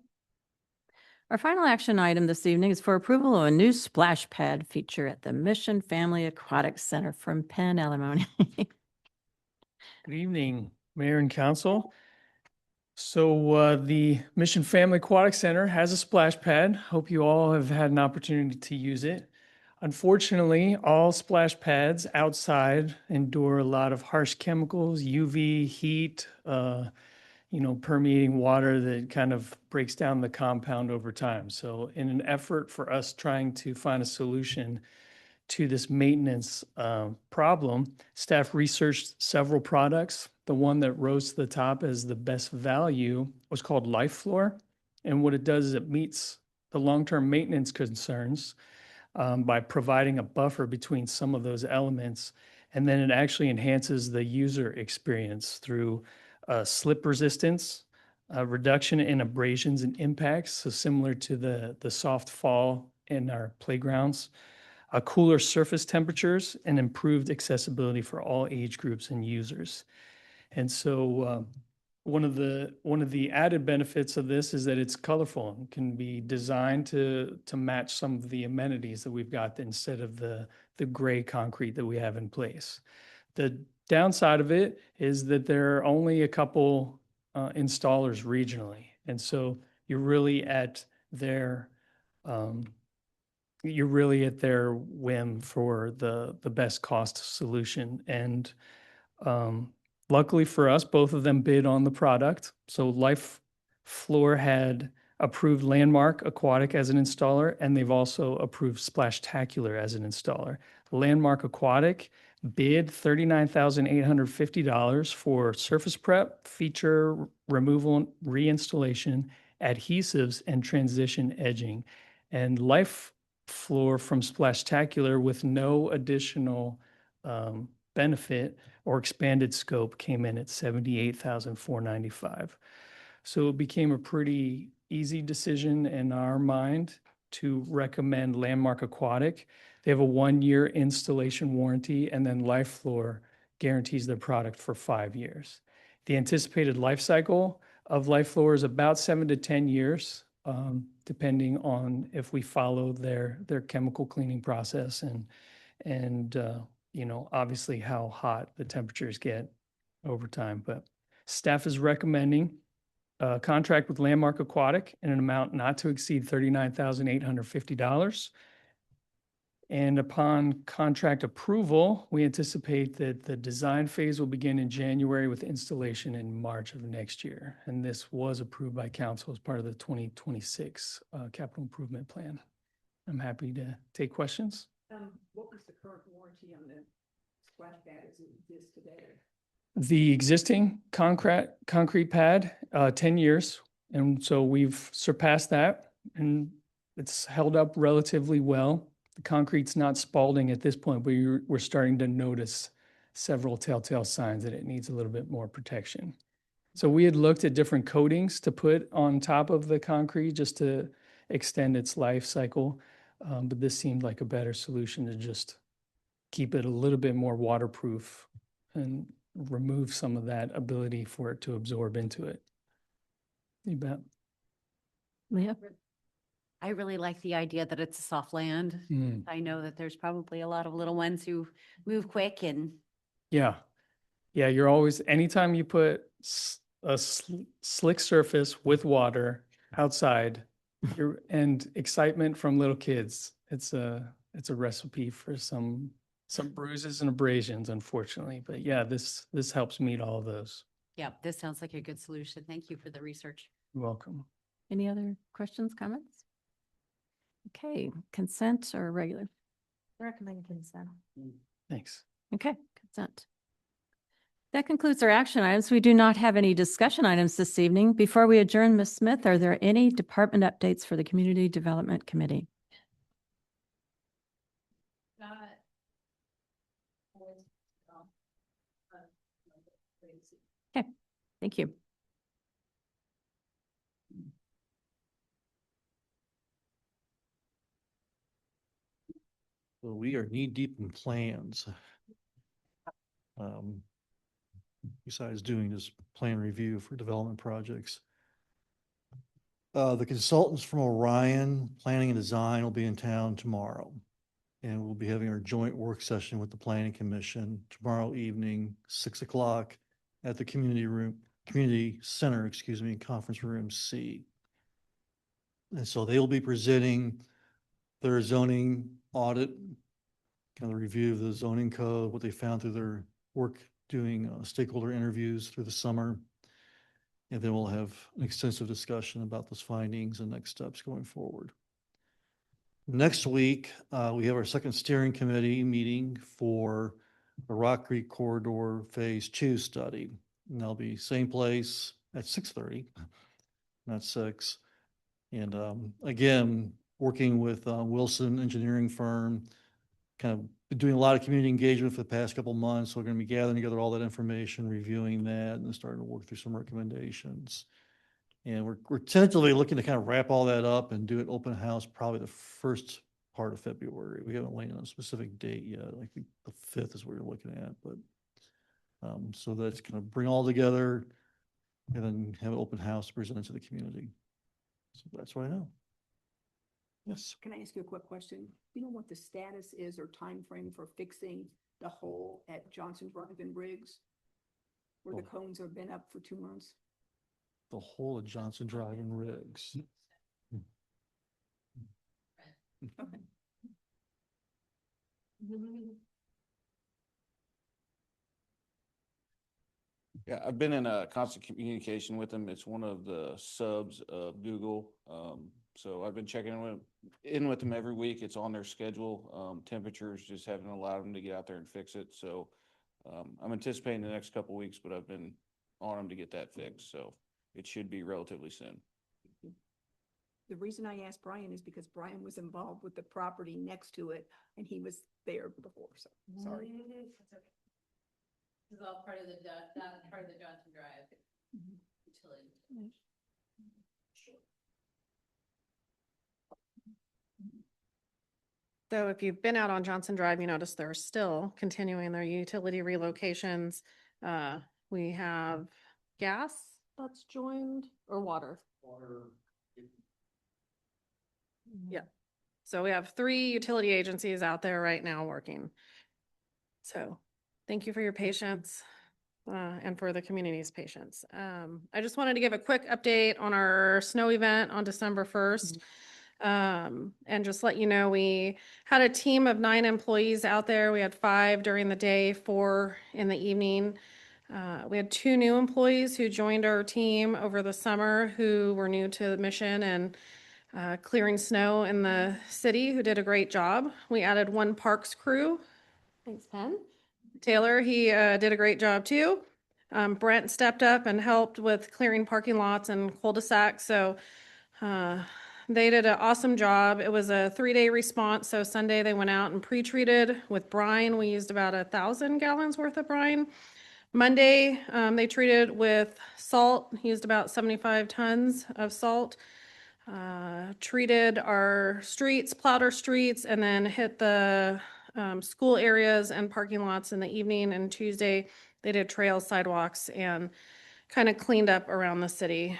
Our final action item this evening is for approval of a new splash pad feature at the Mission Family Aquatic Center from Penn Alimony. Good evening, Mayor and Council. So the Mission Family Aquatic Center has a splash pad. Hope you all have had an opportunity to use it. Unfortunately, all splash pads outside endure a lot of harsh chemicals, UV, heat, permeating water that kind of breaks down the compound over time. So in an effort for us trying to find a solution to this maintenance problem, staff researched several products. The one that rose to the top as the best value was called Life Floor. And what it does is it meets the long-term maintenance concerns by providing a buffer between some of those elements. And then it actually enhances the user experience through slip resistance, reduction in abrasions and impacts, so similar to the soft fall in our playgrounds, cooler surface temperatures, and improved accessibility for all age groups and users. And so one of the added benefits of this is that it's colorful and can be designed to match some of the amenities that we've got instead of the gray concrete that we have in place. The downside of it is that there are only a couple installers regionally. And so you're really at their whim for the best cost solution. And luckily for us, both of them bid on the product. So Life Floor had approved Landmark Aquatic as an installer, and they've also approved Splashtacular as an installer. Landmark Aquatic bid $39,850 for surface prep, feature removal, reinstallation, adhesives, and transition edging. And Life Floor from Splashtacular, with no additional benefit or expanded scope, came in at $78,495. So it became a pretty easy decision in our mind to recommend Landmark Aquatic. They have a 1-year installation warranty, and then Life Floor guarantees their product for 5 years. The anticipated life cycle of Life Floor is about 7 to 10 years, depending on if we follow their chemical cleaning process and obviously how hot the temperatures get over time. But staff is recommending a contract with Landmark Aquatic in an amount not to exceed $39,850. And upon contract approval, we anticipate that the design phase will begin in January with installation in March of next year. And this was approved by council as part of the 2026 capital improvement plan. I'm happy to take questions. What was the current warranty on the splash pad as it exists today? The existing concrete pad, 10 years. And so we've surpassed that, and it's held up relatively well. the concrete's not spalding at this point, but we're starting to notice several telltale signs that it needs a little bit more protection. So we had looked at different coatings to put on top of the concrete just to extend its life cycle. But this seemed like a better solution to just keep it a little bit more waterproof and remove some of that ability for it to absorb into it. You bet. Leah? I really like the idea that it's a soft land. Mm. I know that there's probably a lot of little ones who move quick and Yeah. Yeah, you're always, anytime you put a slick surface with water outside and excitement from little kids, it's a recipe for some bruises and abrasions, unfortunately. But yeah, this helps meet all of those. yeah, this sounds like a good solution. Thank you for the research. You're welcome. Any other questions, comments? Okay, consent or regular? Recommend consent. Thanks. Okay, consent. That concludes our action items. We do not have any discussion items this evening. Before we adjourn, Ms. Smith, are there any department updates for the Community Development Committee? Okay, thank you. Well, we are knee deep in plans. Besides doing this plan review for development projects. The consultants from Orion Planning and Design will be in town tomorrow. And we'll be having our joint work session with the Planning Commission tomorrow evening, 6 o'clock at the community center, conference room C. And so they will be presenting their zoning audit, kind of review of the zoning code, what they found through their work doing stakeholder interviews through the summer. And then we'll have an extensive discussion about those findings and next steps going forward. Next week, we have our second steering committee meeting for the Rock Creek Corridor Phase 2 study. And that'll be same place at 6:30, not 6. And again, working with Wilson engineering firm, kind of been doing a lot of community engagement for the past couple of months. So we're going to be gathering together all that information, reviewing that, and then starting to work through some recommendations. And we're tentatively looking to kind of wrap all that up and do an open house probably the first part of February. We haven't landed on a specific date yet. Like the 5th is what we're looking at. But so that's kind of bring all together and then have an open house presented to the community. So that's what I know. Yes. Can I ask you a quick question? You know what the status is or time frame for fixing the hole at Johnson Drive and Riggs? Where the cones have been up for 2 months? The whole of Johnson Drive and Riggs. Okay. Yeah, I've been in a constant communication with them. It's one of the subs of Google. So I've been checking in with them every week. It's on their schedule. Temperatures just haven't allowed them to get out there and fix it. So I'm anticipating the next couple of weeks, but I've been on them to get that fixed. So it should be relatively soon. The reason I asked Brian is because Brian was involved with the property next to it and he was there before. So sorry. This is all part of the Johnson Drive utility. So if you've been out on Johnson Drive, you notice they're still continuing their utility relocations. We have gas that's joined or water. Yeah. So we have 3 utility agencies out there right now working. So thank you for your patience and for the community's patience. I just wanted to give a quick update on our snow event on December 1st. And just let you know, we had a team of 9 employees out there. We had 5 during the day, 4 in the evening. We had 2 new employees who joined our team over the summer who were new to the mission and clearing snow in the city, who did a great job. We added 1 parks crew. Thanks, Penn. Taylor, he did a great job too. Brent stepped up and helped with clearing parking lots and cul-de-sacs. So They did an awesome job. It was a 3-day response. So Sunday they went out and pre-treated with brine. We used about 1,000 gallons worth of brine. Monday, they treated with salt, used about 75 tons of salt. Treated our streets, plowed our streets, and then hit the school areas and parking lots in the evening. And Tuesday, they did trails, sidewalks, and kind of cleaned up around the city.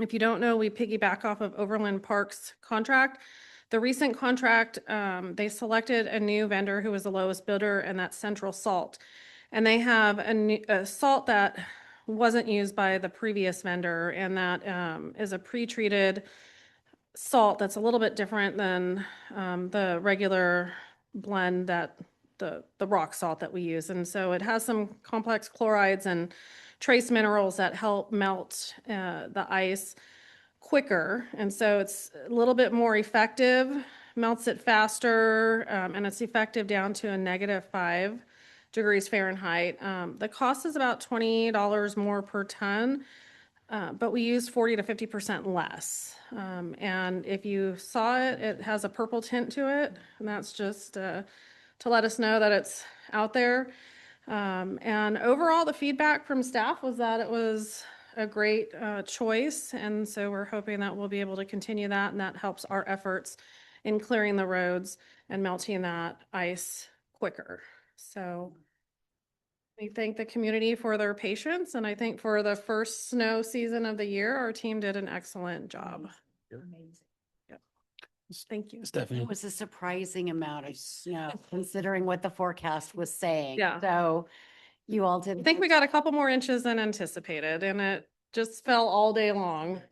If you don't know, we piggyback off of Overland Park's contract. The recent contract, they selected a new vendor who was the lowest bidder, and that's Central Salt. And they have a salt that wasn't used by the previous vendor, and that is a pre-treated salt that's a little bit different than the regular blend that the rock salt that we use. And so it has some complex chlorides and trace minerals that help melt the ice quicker. And so it's a little bit more effective, melts it faster, and it's effective down to a -5 degrees Fahrenheit. The cost is about $20 more per ton, but we use 40 to 50% less. And if you saw it, it has a purple tint to it, and that's just to let us know that it's out there. And overall, the feedback from staff was that it was a great choice. And so we're hoping that we'll be able to continue that, and that helps our efforts in clearing the roads and melting that ice quicker. So we thank the community for their patience, and I think for the first snow season of the year, our team did an excellent job. Amazing. Thank you. Stephanie. It was a surprising amount of snow considering what the forecast was saying. Yeah. So you all did. I think we got a couple more inches than anticipated, and it just fell all day long.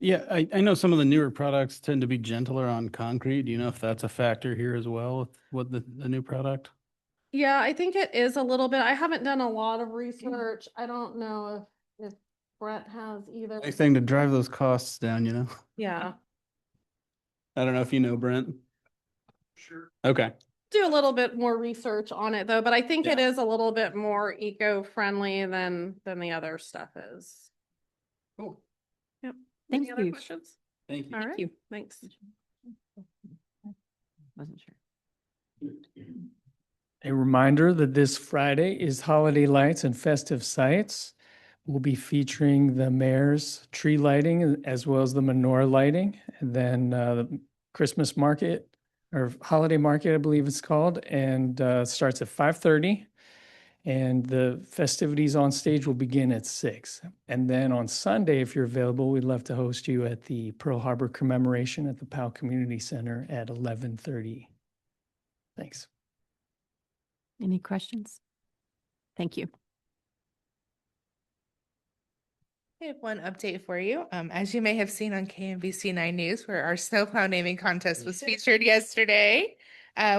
Yeah, I know some of the newer products tend to be gentler on concrete. Do you know if that's a factor here as well with the new product? Yeah, I think it is a little bit. I haven't done a lot of research. I don't know if Brent has either. Anything to drive those costs down, you know? Yeah, I don't know if you know, Brent. Sure. Okay. do a little bit more research on it though, but I think it Yeah. is a little bit more eco-friendly than the other stuff is. Cool. Yep. Thank Any other you. questions? Thank you. All right, thanks. Wasn't sure. A reminder that this Friday is Holiday Lights and Festive Sights. We'll be featuring the mayor's tree lighting as well as the menorah lighting. And then the Christmas market or holiday market, I believe it's called, and starts at 5:30. And the festivities on stage will begin at 6. And then on Sunday, if you're available, we'd love to host you at the Pearl Harbor commemoration at the Powell Community Center at 11:30. Thanks. Any questions? Thank you. I have one update for you. As you may have seen on KMBC 9 News, where our snowplow naming contest was featured yesterday,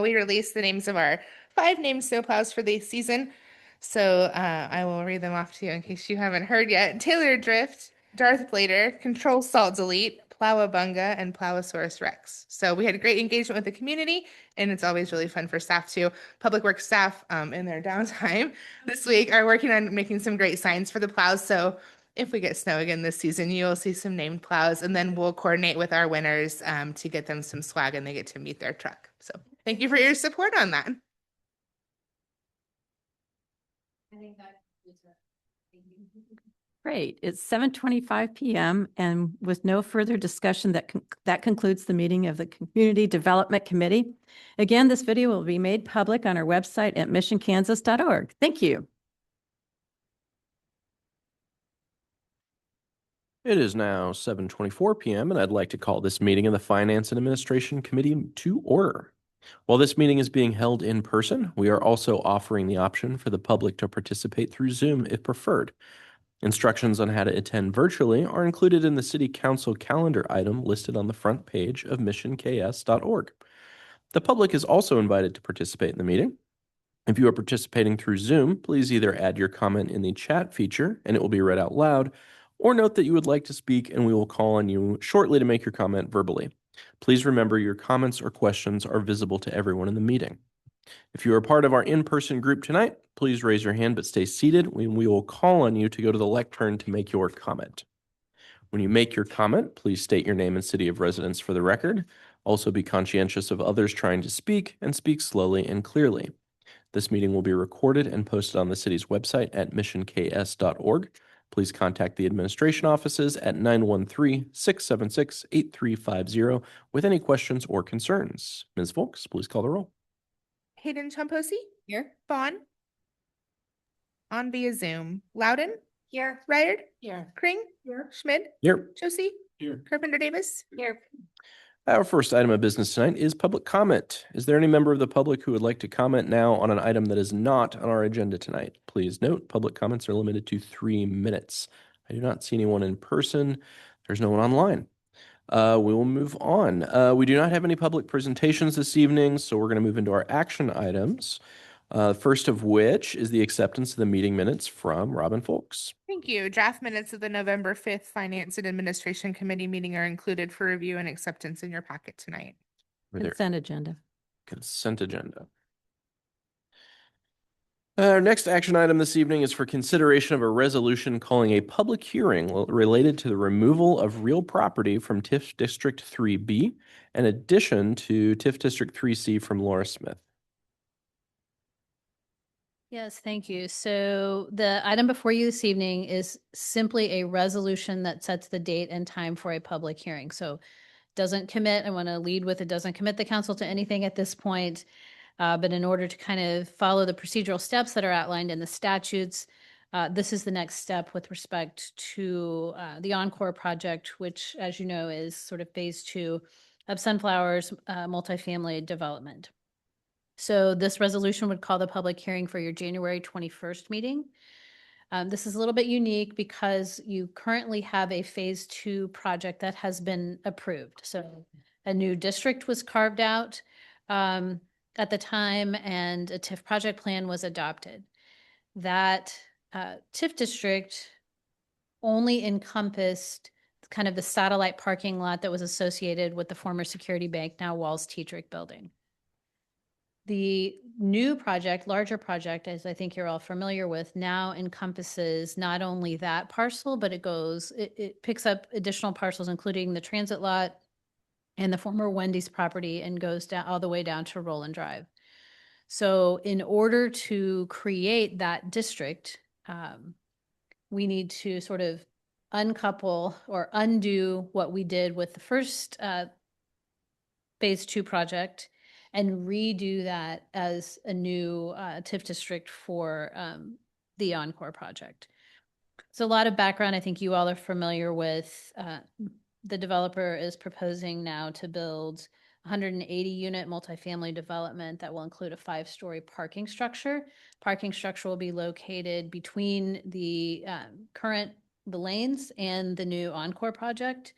we released the names of our 5 named snowplows for the season. So I will read them off to you in case you haven't heard yet. Taylor Drift, Darth Blader, Control Salt Delete, Plowabunga, and Plowosaurus Rex. So we had a great engagement with the community, and it's always really fun for staff too. Public Works staff in their downtime this week are working on making some great signs for the plows. So if we get snow again this season, you'll see some named plows, and then we'll coordinate with our winners to get them some swag and they get to meet their truck. So thank you for your support on that. Great. It's 7:25 PM, and with no further discussion, that concludes the meeting of the Community Development Committee. Again, this video will be made public on our website at missionkansas.org. Thank you. It is now 7:24 PM, and I'd like to call this meeting of the Finance and Administration Committee to order. While this meeting is being held in person, we are also offering the option for the public to participate through Zoom if preferred. Instructions on how to attend virtually are included in the City Council calendar item listed on the front page of missionks.org. The public is also invited to participate in the meeting. If you are participating through Zoom, please either add your comment in the chat feature and it will be read out loud, or note that you would like to speak and we will call on you shortly to make your comment verbally. Please remember your comments or questions are visible to everyone in the meeting. If you are part of our in-person group tonight, please raise your hand but stay seated. We will call on you to go to the lectern to make your comment. When you make your comment, please state your name and city of residence for the record. Also be conscientious of others trying to speak and speak slowly and clearly. This meeting will be recorded and posted on the city's website at missionks.org. Please contact the administration offices at 913-676-8350 with any questions or concerns. Ms. Volks, please call the roll. Hayden Chomposi, Here. Vaughn. On via Zoom, Loudon, Here. Ryder, Here. Kring, Schmid, Here. Josie, Here. Carpenter Davis. Here. Our first item of business tonight is public comment. Is there any member of the public who would like to comment now on an item that is not on our agenda tonight? Please note, public comments are limited to 3 minutes. I do not see anyone in person. There's no one online. We will move on. We do not have any public presentations this evening, so we're going to move into our action items. First of which is the acceptance of the meeting minutes from Robin Folks. Thank you. Draft minutes of the November 5th Finance and Administration Committee meeting are included for review and acceptance in your packet tonight. Consent agenda. Consent agenda. Our next action item this evening is for consideration of a resolution calling a public hearing related to the removal of real property from TIF District 3B in addition to TIF District 3C from Laura Smith. Yes, thank you. So the item before you this evening is simply a resolution that sets the date and time for a public hearing. So doesn't commit, I want to lead with it, doesn't commit the council to anything at this point. But in order to kind of follow the procedural steps that are outlined in the statutes, this is the next step with respect to the Encore project, which, as you know, is sort of phase 2 of Sunflower's multifamily development. So this resolution would call the public hearing for your January 21st meeting. This is a little bit unique because you currently have a phase 2 project that has been approved. So a new district was carved out at the time and a TIF project plan was adopted. That TIF district only encompassed kind of the satellite parking lot that was associated with the former Security Bank, now Walls Tetrick building. The new project, larger project, as I think you're all familiar with, now encompasses not only that parcel, but it picks up additional parcels, including the transit lot and the former Wendy's property, and goes down all the way down to Roland Drive. So in order to create that district, we need to sort of uncouple or undo what we did with the first phase 2 project and redo that as a new TIF district for the Encore project. So a lot of background I think you all are familiar with. The developer is proposing now to build 180-unit multifamily development that will include a 5-story parking structure. Parking structure will be located between the the lanes and the new Encore project.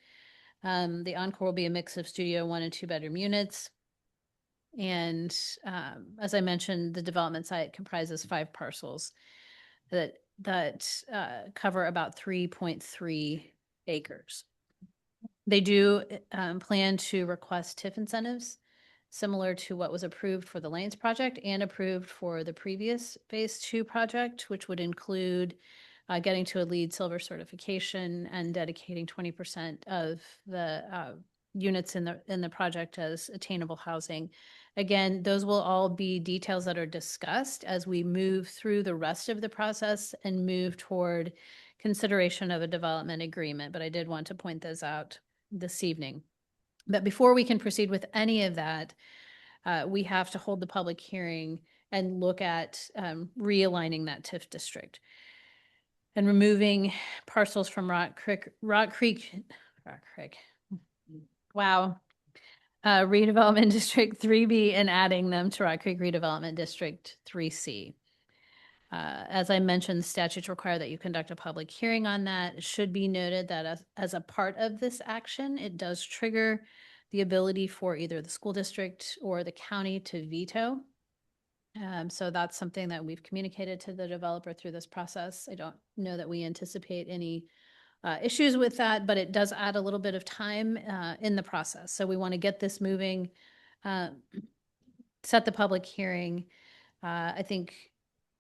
The Encore will be a mix of studio 1 and 2-bedroom units. And as I mentioned, the development site comprises 5 parcels that cover about 3.3 acres. They do plan to request TIF incentives similar to what was approved for the Lanes project and approved for the previous phase 2 project, which would include getting to a LEED Silver certification and dedicating 20% of the units in the project as attainable housing. Again, those will all be details that are discussed as we move through the rest of the process and move toward consideration of a development agreement. But I did want to point those out this evening. But before we can proceed with any of that, we have to hold the public hearing and look at realigning that TIF district and removing parcels from Rock Creek. Wow. Redevelopment District 3B and adding them to Rock Creek Redevelopment District 3C. As I mentioned, the statutes require that you conduct a public hearing on that. It should be noted that as a part of this action, it does trigger the ability for either the school district or the county to veto. So that's something that we've communicated to the developer through this process. I don't know that we anticipate any issues with that, but it does add a little bit of time in the process. So we want to get this moving, set the public hearing. I think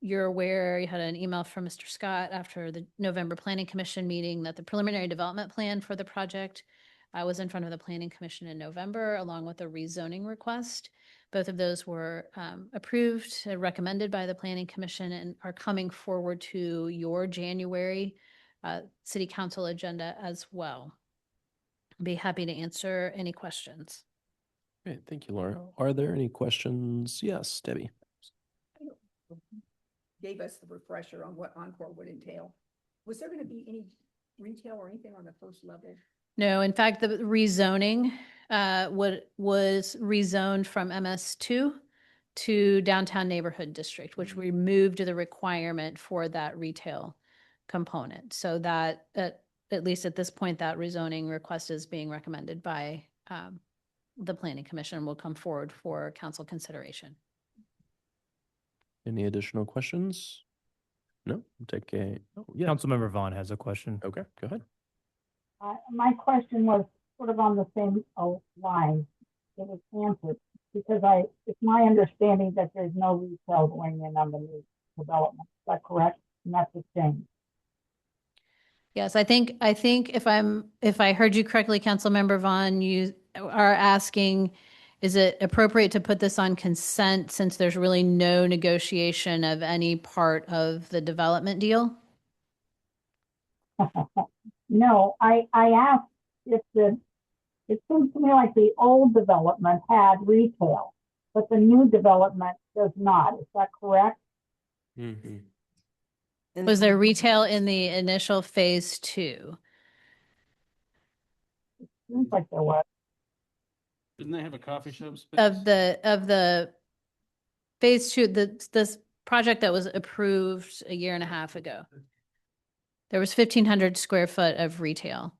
you're aware, you had an email from Mr. Scott after the November Planning Commission meeting that the preliminary development plan for the project was in front of the Planning Commission in November, along with a rezoning request. Both of those were approved, recommended by the Planning Commission, and are coming forward to your January City Council agenda as well. Be happy to answer any questions. Great, thank you, Laura. Are there any questions? Yes, Debbie. Gave us the refresher on what Encore would entail. Was there going to be any retail or anything on the first level? No, in fact, the rezoning was rezoned from MS2 to Downtown Neighborhood District, which removed the requirement for that retail component. So that, at least at this point, that rezoning request is being recommended by the Planning Commission and will come forward for council consideration. Any additional questions? No, take a, oh, yeah. Councilmember Vaughn has a question. Okay, go ahead. My question was sort of on the same line. It was answered because it's my understanding that there's no retail going in on the new development. Is that correct? And that's the same. Yes, I think if I heard you correctly, Councilmember Vaughn, you are asking, is it appropriate to put this on consent since there's really no negotiation of any part of the development deal? No, I asked if it seems to me like the old development had retail, but the new development does not. Is that correct? Mm-hmm. Was there retail in the initial phase 2? Seems like there was. Didn't they have a coffee shop space? Of the phase 2, this project that was approved a year and a half ago, there was 1,500 square foot of retail.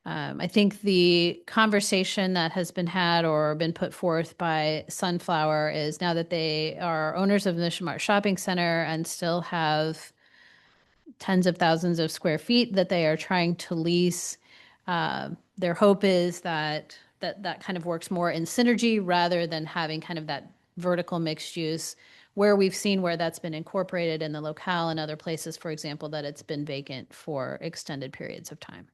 I think the conversation that has been had or been put forth by Sunflower is now that they are owners of the Mission Mart Shopping Center and still have tens of thousands of square feet that they are trying to lease. Their hope is that kind of works more in synergy rather than having kind of that vertical mixed use where we've seen where that's been incorporated in the locale and other places, for example, that it's been vacant for extended periods of time.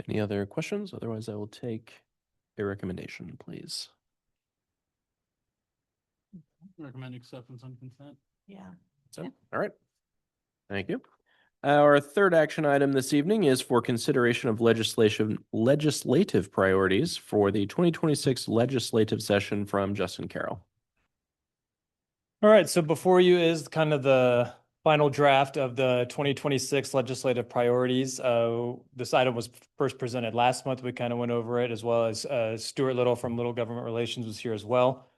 Any other questions? Otherwise, I will take a recommendation, please. Recommend acceptance on consent. Yeah. So, all right. Thank you. Our third action item this evening is for consideration of legislative priorities for the 2026 legislative session from Justin Carroll. All right, so before you is kind of the final draft of the 2026 legislative priorities. This item was first presented last month. We kind of went over it, as well as Stuart Little from Little Government Relations was here as well.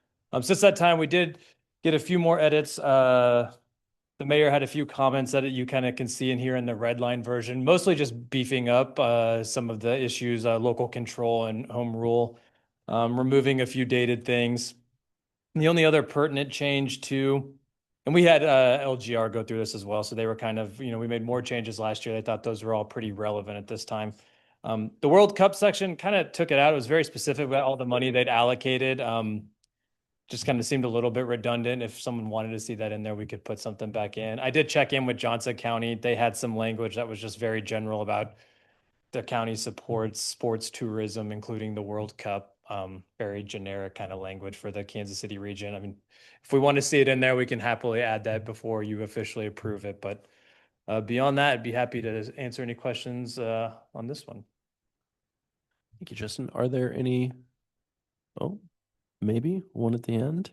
Since that time, we did get a few more edits. The mayor had a few comments that you kind of can see in here in the red line version, mostly just beefing up some of the issues, local control and home rule, removing a few dated things. And the only other pertinent change too, and we had LGR go through this as well, so they were kind of, we made more changes last year. They thought those were all pretty relevant at this time. The World Cup section kind of took it out. It was very specific about all the money they'd allocated. Just kind of seemed a little bit redundant. If someone wanted to see that in there, we could put something back in. I did check in with Johnson County. They had some language that was just very general about the county supports sports tourism, including the World Cup. Very generic kind of language for the Kansas City region. I mean, if we want to see it in there, we can happily add that before you officially approve it. But beyond that, I'd be happy to answer any questions on this one. Thank you, Justin. Are there any? Oh, maybe one at the end.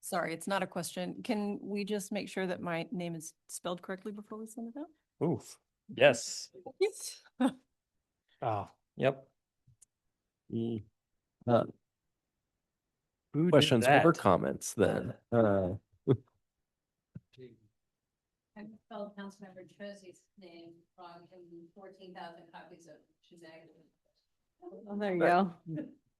Sorry, it's not a question. Can we just make sure that my name is spelled correctly before we send it out? Oof. Yes. Oh, yep. Who Questions did or that? comments then? I spelled Councilmember Josie's name wrong in 14,000 copies of Shazag. Oh, there you go.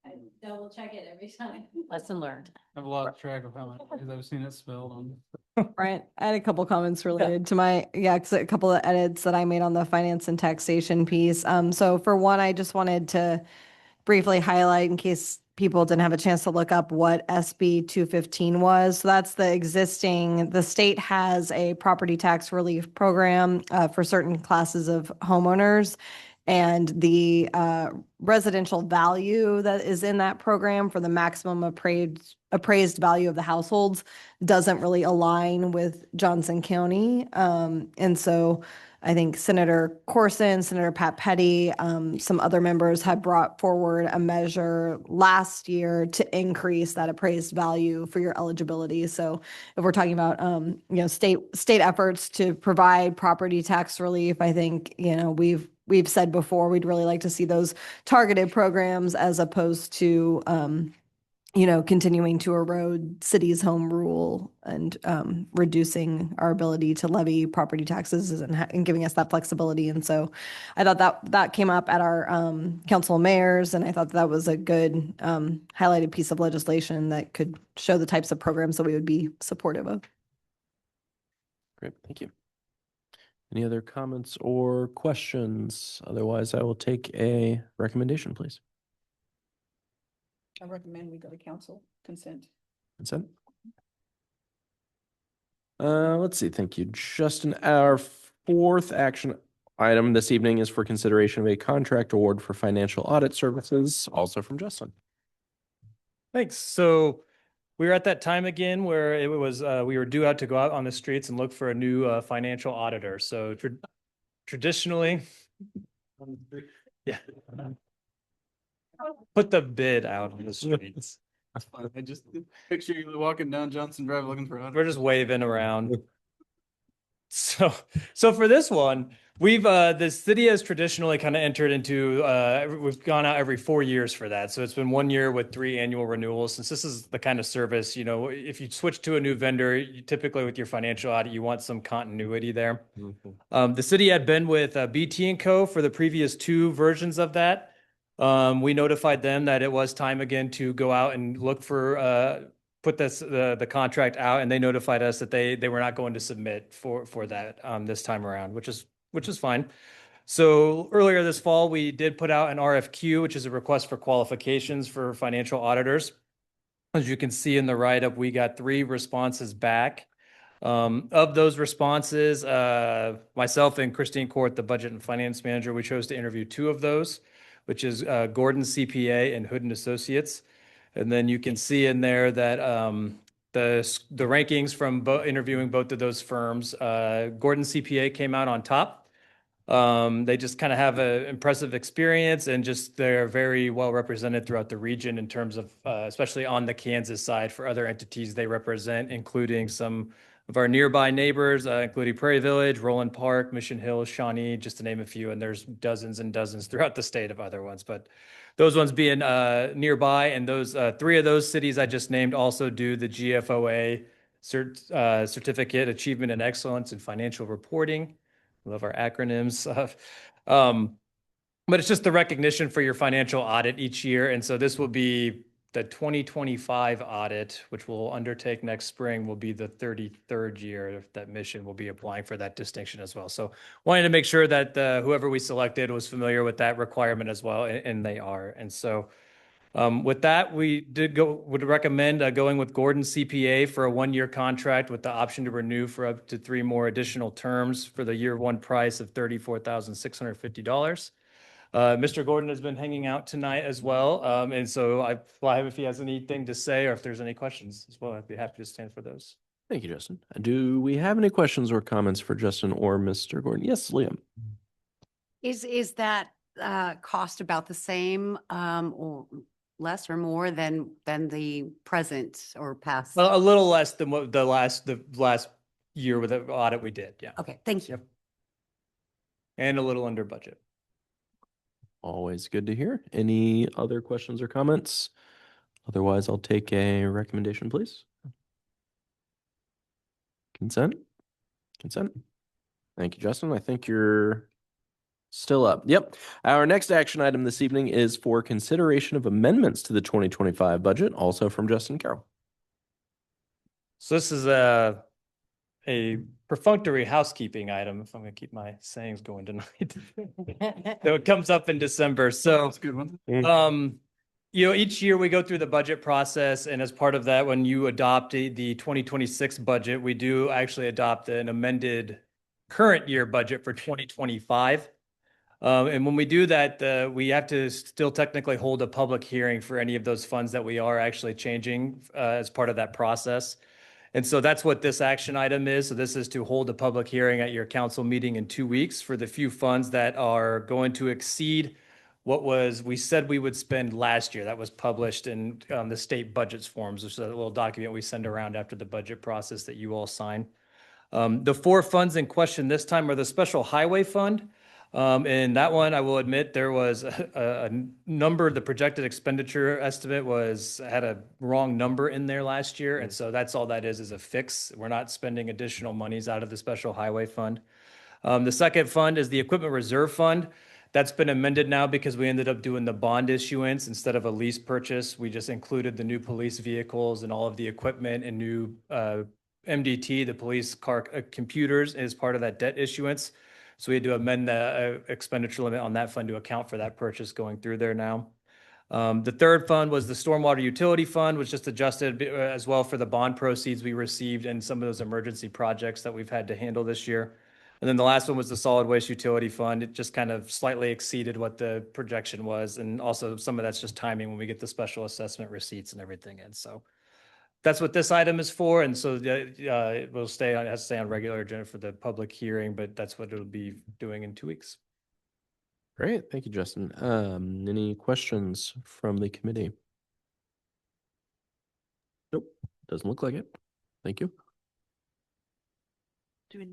I double check it every time. Lesson learned. I've lost track of how many times I've seen it spelled on. Right. I had a couple comments related to my, cause a couple of edits that I made on the finance and taxation piece. So for one, I just wanted to briefly highlight in case people didn't have a chance to look up what SB 215 was. So that's the state has a property tax relief program for certain classes of homeowners. And the residential value that is in that program for the maximum appraised value of the households doesn't really align with Johnson County. And so I think Senator Corson, Senator Pat Petty, some other members had brought forward a measure last year to increase that appraised value for your eligibility. So if we're talking about, state efforts to provide property tax relief, I think, we've said before, we'd really like to see those targeted programs as opposed to, continuing to erode cities' home rule and reducing our ability to levy property taxes and giving us that flexibility. And so I thought that came up at our council of mayors, and I thought that was a good highlighted piece of legislation that could show the types of programs that we would be supportive of. Great, thank you. Any other comments or questions? Otherwise, I will take a recommendation, please. I recommend we go to council consent. Consent? Let's see. Thank you, Justin. Our fourth action item this evening is for consideration of a contract award for financial audit services, also from Justin. Thanks. So we were at that time again where it was, we were due out to go out on the streets and look for a new financial auditor. So traditionally, yeah, put the bid out on the streets. That's fine. I just picture you walking down Johnson Drive looking for. We're just waving around. So for this one, the city has traditionally kind of entered into, we've gone out every 4 years for that. So it's been 1 year with 3 annual renewals. Since this is the kind of service, if you switch to a new vendor, you typically with your financial audit, you want some continuity there. Mm-hmm. The city had been with BT & Co. for the previous 2 versions of that. We notified them that it was time again to go out and look for, put the contract out, and they notified us that they were not going to submit for that this time around, which is fine. So earlier this fall, we did put out an RFQ, which is a request for qualifications for financial auditors. As you can see in the write-up, we got 3 responses back. Of those responses, myself and Christine Court, the budget and finance manager, we chose to interview 2 of those, which is Gordon CPA and Hood and Associates. And then you can see in there that the rankings from interviewing both of those firms, Gordon CPA came out on top. They just kind of have an impressive experience, and just they're very well represented throughout the region in terms of, especially on the Kansas side, for other entities they represent, including some of our nearby neighbors, including Prairie Village, Roland Park, Mission Hills, Shawnee, just to name a few. And there's dozens and dozens throughout the state of other ones, but those ones being nearby. And those 3 of those cities I just named also do the GFOA Certificate Achievement and Excellence in Financial Reporting. Love our acronyms. But it's just the recognition for your financial audit each year. And so this will be the 2025 audit, which we'll undertake next spring, will be the 33rd year that Mission will be applying for that distinction as well. So wanting to make sure that whoever we selected was familiar with that requirement as well, and they are. And so with that, would recommend going with Gordon CPA for a 1-year contract with the option to renew for up to 3 more additional terms for the year 1 price of $34,650. Mr. Gordon has been hanging out tonight as well. And so if he has anything to say or if there's any questions as well, I'd be happy to stand for those. Thank you, Justin. Do we have any questions or comments for Justin or Mr. Gordon? Yes, Liam. Is that cost about the same or less or more than the present or past? Well, a little less than what the last year with the audit we did. Yeah. Okay. Thank you. Yep. And a little under budget. Always good to hear. Any other questions or comments? Otherwise, I'll take a recommendation, please. Consent? Consent? Thank you, Justin. I think you're still up. Yep. Our next action item this evening is for consideration of amendments to the 2025 budget, also from Justin Carroll. So this is a perfunctory housekeeping item, if I'm going to keep my sayings going tonight. So it comes up in December. So That's a good one. Each year we go through the budget process, and as part of that, when you adopt the 2026 budget, we do actually adopt an amended current year budget for 2025. And when we do that, we have to still technically hold a public hearing for any of those funds that we are actually changing as part of that process. And so that's what this action item is. So this is to hold a public hearing at your council meeting in 2 weeks for the few funds that are going to exceed what we said we would spend last year. That was published in the state budgets forms, which is a little document we send around after the budget process that you all sign. The 4 funds in question this time are the Special Highway Fund. And that one, I will admit, there was a number, the projected expenditure estimate had a wrong number in there last year. And so that's all that is a fix. We're not spending additional monies out of the Special Highway Fund. The second fund is the Equipment Reserve Fund. That's been amended now because we ended up doing the bond issuance instead of a lease purchase. We just included the new police vehicles and all of the equipment and new MDT, the police car computers, as part of that debt issuance. So we had to amend the expenditure limit on that fund to account for that purchase going through there now. The third fund was the Stormwater Utility Fund, which just adjusted as well for the bond proceeds we received and some of those emergency projects that we've had to handle this year. And then the last one was the Solid Waste Utility Fund. It just kind of slightly exceeded what the projection was. And also some of that's just timing when we get the special assessment receipts and everything in. So that's what this item is for. And so it will it has to stay on regular agenda for the public hearing, but that's what it'll be doing in 2 weeks. Great. Thank you, Justin. Any questions from the committee? Nope. Doesn't look like it. Thank you. Do we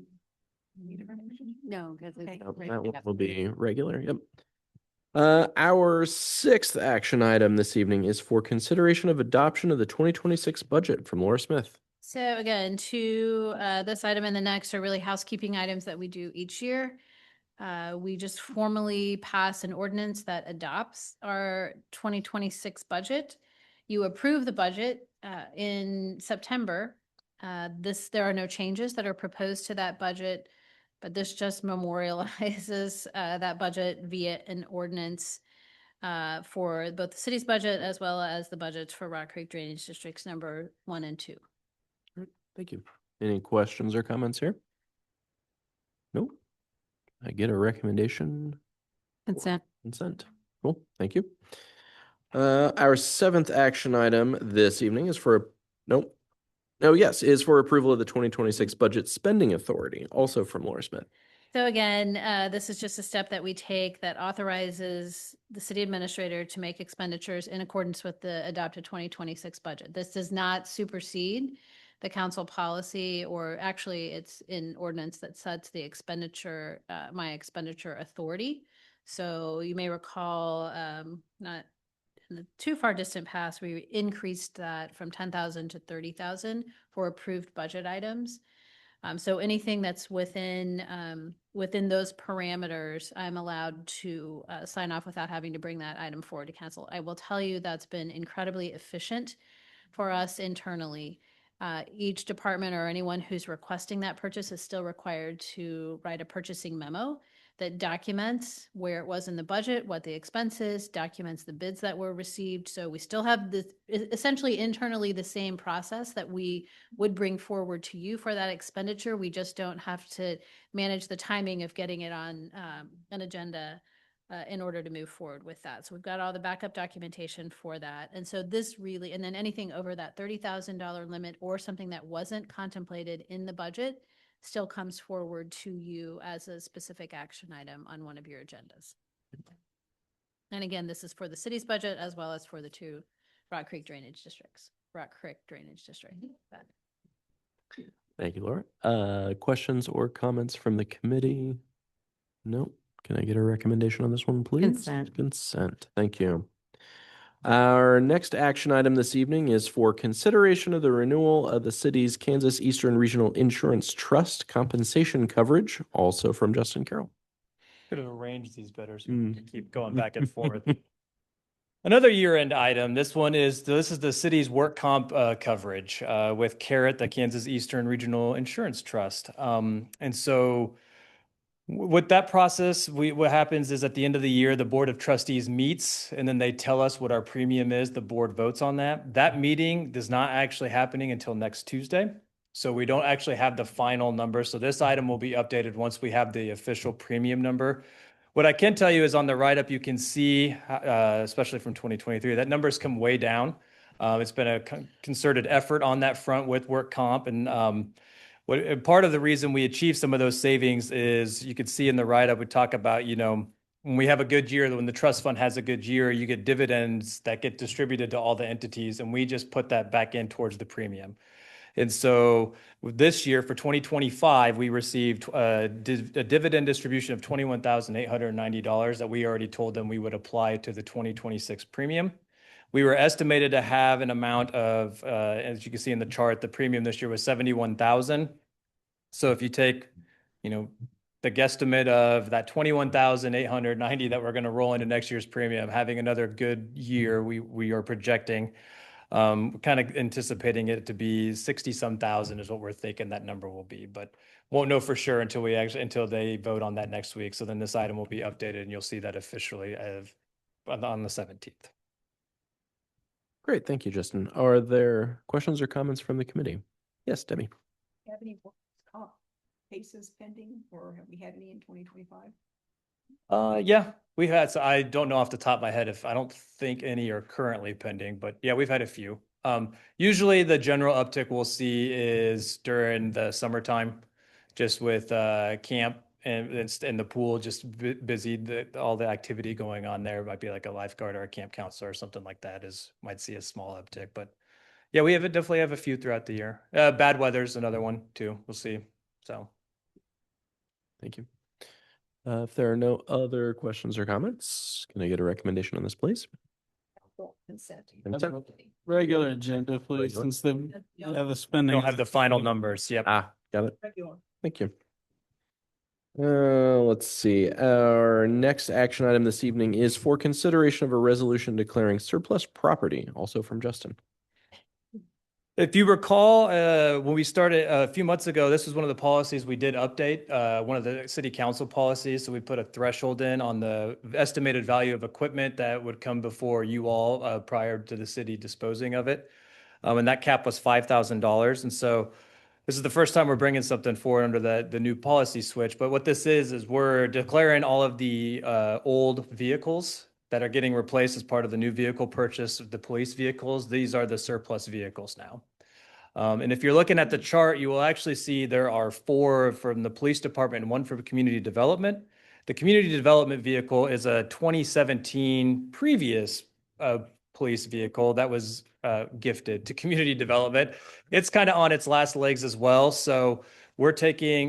need a resolution? No, because it's. That one will be regular. Yep. Our 6th action item this evening is for consideration of adoption of the 2026 budget from Laura Smith. So again, this item and the next are really housekeeping items that we do each year. We just formally pass an ordinance that adopts our 2026 budget. You approve the budget in September. There are no changes that are proposed to that budget, but this just memorializes that budget via an ordinance for both the city's budget as well as the budgets for Rock Creek Drainage Districts number 1 and 2. Thank you. Any questions or comments here? Nope. I get a recommendation. Consent. Consent. Cool. Thank you. Our 7th action item this evening is for is for approval of the 2026 budget spending authority, also from Laura Smith. So again, this is just a step that we take that authorizes the city administrator to make expenditures in accordance with the adopted 2026 budget. This does not supersede the council policy, or actually it's an ordinance that sets the expenditure, my expenditure authority. So you may recall, not in the too far distant past, we increased that from 10,000 to 30,000 for approved budget items. So anything that's within those parameters, I'm allowed to sign off without having to bring that item forward to council. I will tell you that's been incredibly efficient for us internally. Each department or anyone who's requesting that purchase is still required to write a purchasing memo that documents where it was in the budget, what the expense is, documents the bids that were received. So we still have essentially internally the same process that we would bring forward to you for that expenditure. We just don't have to manage the timing of getting it on an agenda in order to move forward with that. So we've got all the backup documentation for that. And so this really, and then anything over that $30,000 limit or something that wasn't contemplated in the budget still comes forward to you as a specific action item on one of your agendas. And again, this is for the city's budget as well as for the 2 Rock Creek Drainage Districts. Thank you, Laura. Questions or comments from the committee? No. Can I get a recommendation on this one, please? Consent. Consent. Thank you. Our next action item this evening is for consideration of the renewal of the city's Kansas Eastern Regional Insurance Trust compensation coverage, also from Justin Carroll. Could have arranged these better so we could keep going back and forth. Another year-end item. This is the city's work comp coverage with CARET, the Kansas Eastern Regional Insurance Trust. And so With that process, what happens is at the end of the year, the Board of Trustees meets and then they tell us what our premium is. The board votes on that. That meeting is not actually happening until next Tuesday. So we don't actually have the final number. So this item will be updated once we have the official premium number. What I can tell you is on the write-up, you can see, especially from 2023, that number's come way down. It's been a concerted effort on that front with work comp. And part of the reason we achieve some of those savings is you could see in the write-up, we talk about, when we have a good year, when the trust fund has a good year, you get dividends that get distributed to all the entities, and we just put that back in towards the premium. And so this year for 2025, we received a dividend distribution of $21,890 that we already told them we would apply to the 2026 premium. We were estimated to have an amount of, as you can see in the chart, the premium this year was $71,000. So if you take, the guesstimate of that $21,890 that we're going to roll into next year's premium, having another good year, we are projecting, kind of anticipating it to be 60-some thousand is what we're thinking that number will be, but won't know for sure until they vote on that next week. So then this item will be updated and you'll see that officially on the 17th. Great. Thank you, Justin. Are there questions or comments from the committee? Yes, Debbie. Do you have any cases pending, or have we had any in 2025? Yeah, we've had, so I don't know off the top of my head I don't think any are currently pending, but yeah, we've had a few. Usually the general uptick we'll see is during the summertime, just with camp and the pool just busy, all the activity going on there. Might be like a lifeguard or a camp counselor or something like that might see a small uptick, but yeah, we definitely have a few throughout the year. Bad weather's another one too. We'll see. So. Thank you. If there are no other questions or comments, can I get a recommendation on this, please? Consent. Regular agenda, please, since they have the spending. Don't have the final numbers. Yep. Got it. Thank you. Let's see. Our next action item this evening is for consideration of a resolution declaring surplus property, also from Justin. If you recall, when we started a few months ago, this was one of the policies we did update, one of the city council policies. So we put a threshold in on the estimated value of equipment that would come before you all prior to the city disposing of it. And that cap was $5,000. And so this is the first time we're bringing something forward under the new policy switch. But what this is we're declaring all of the old vehicles that are getting replaced as part of the new vehicle purchase of the police vehicles. These are the surplus vehicles now. And if you're looking at the chart, you will actually see there are 4 from the police department and 1 from community development. The community development vehicle is a 2017 previous police vehicle that was gifted to community development. It's kind of on its last legs as well. So we're taking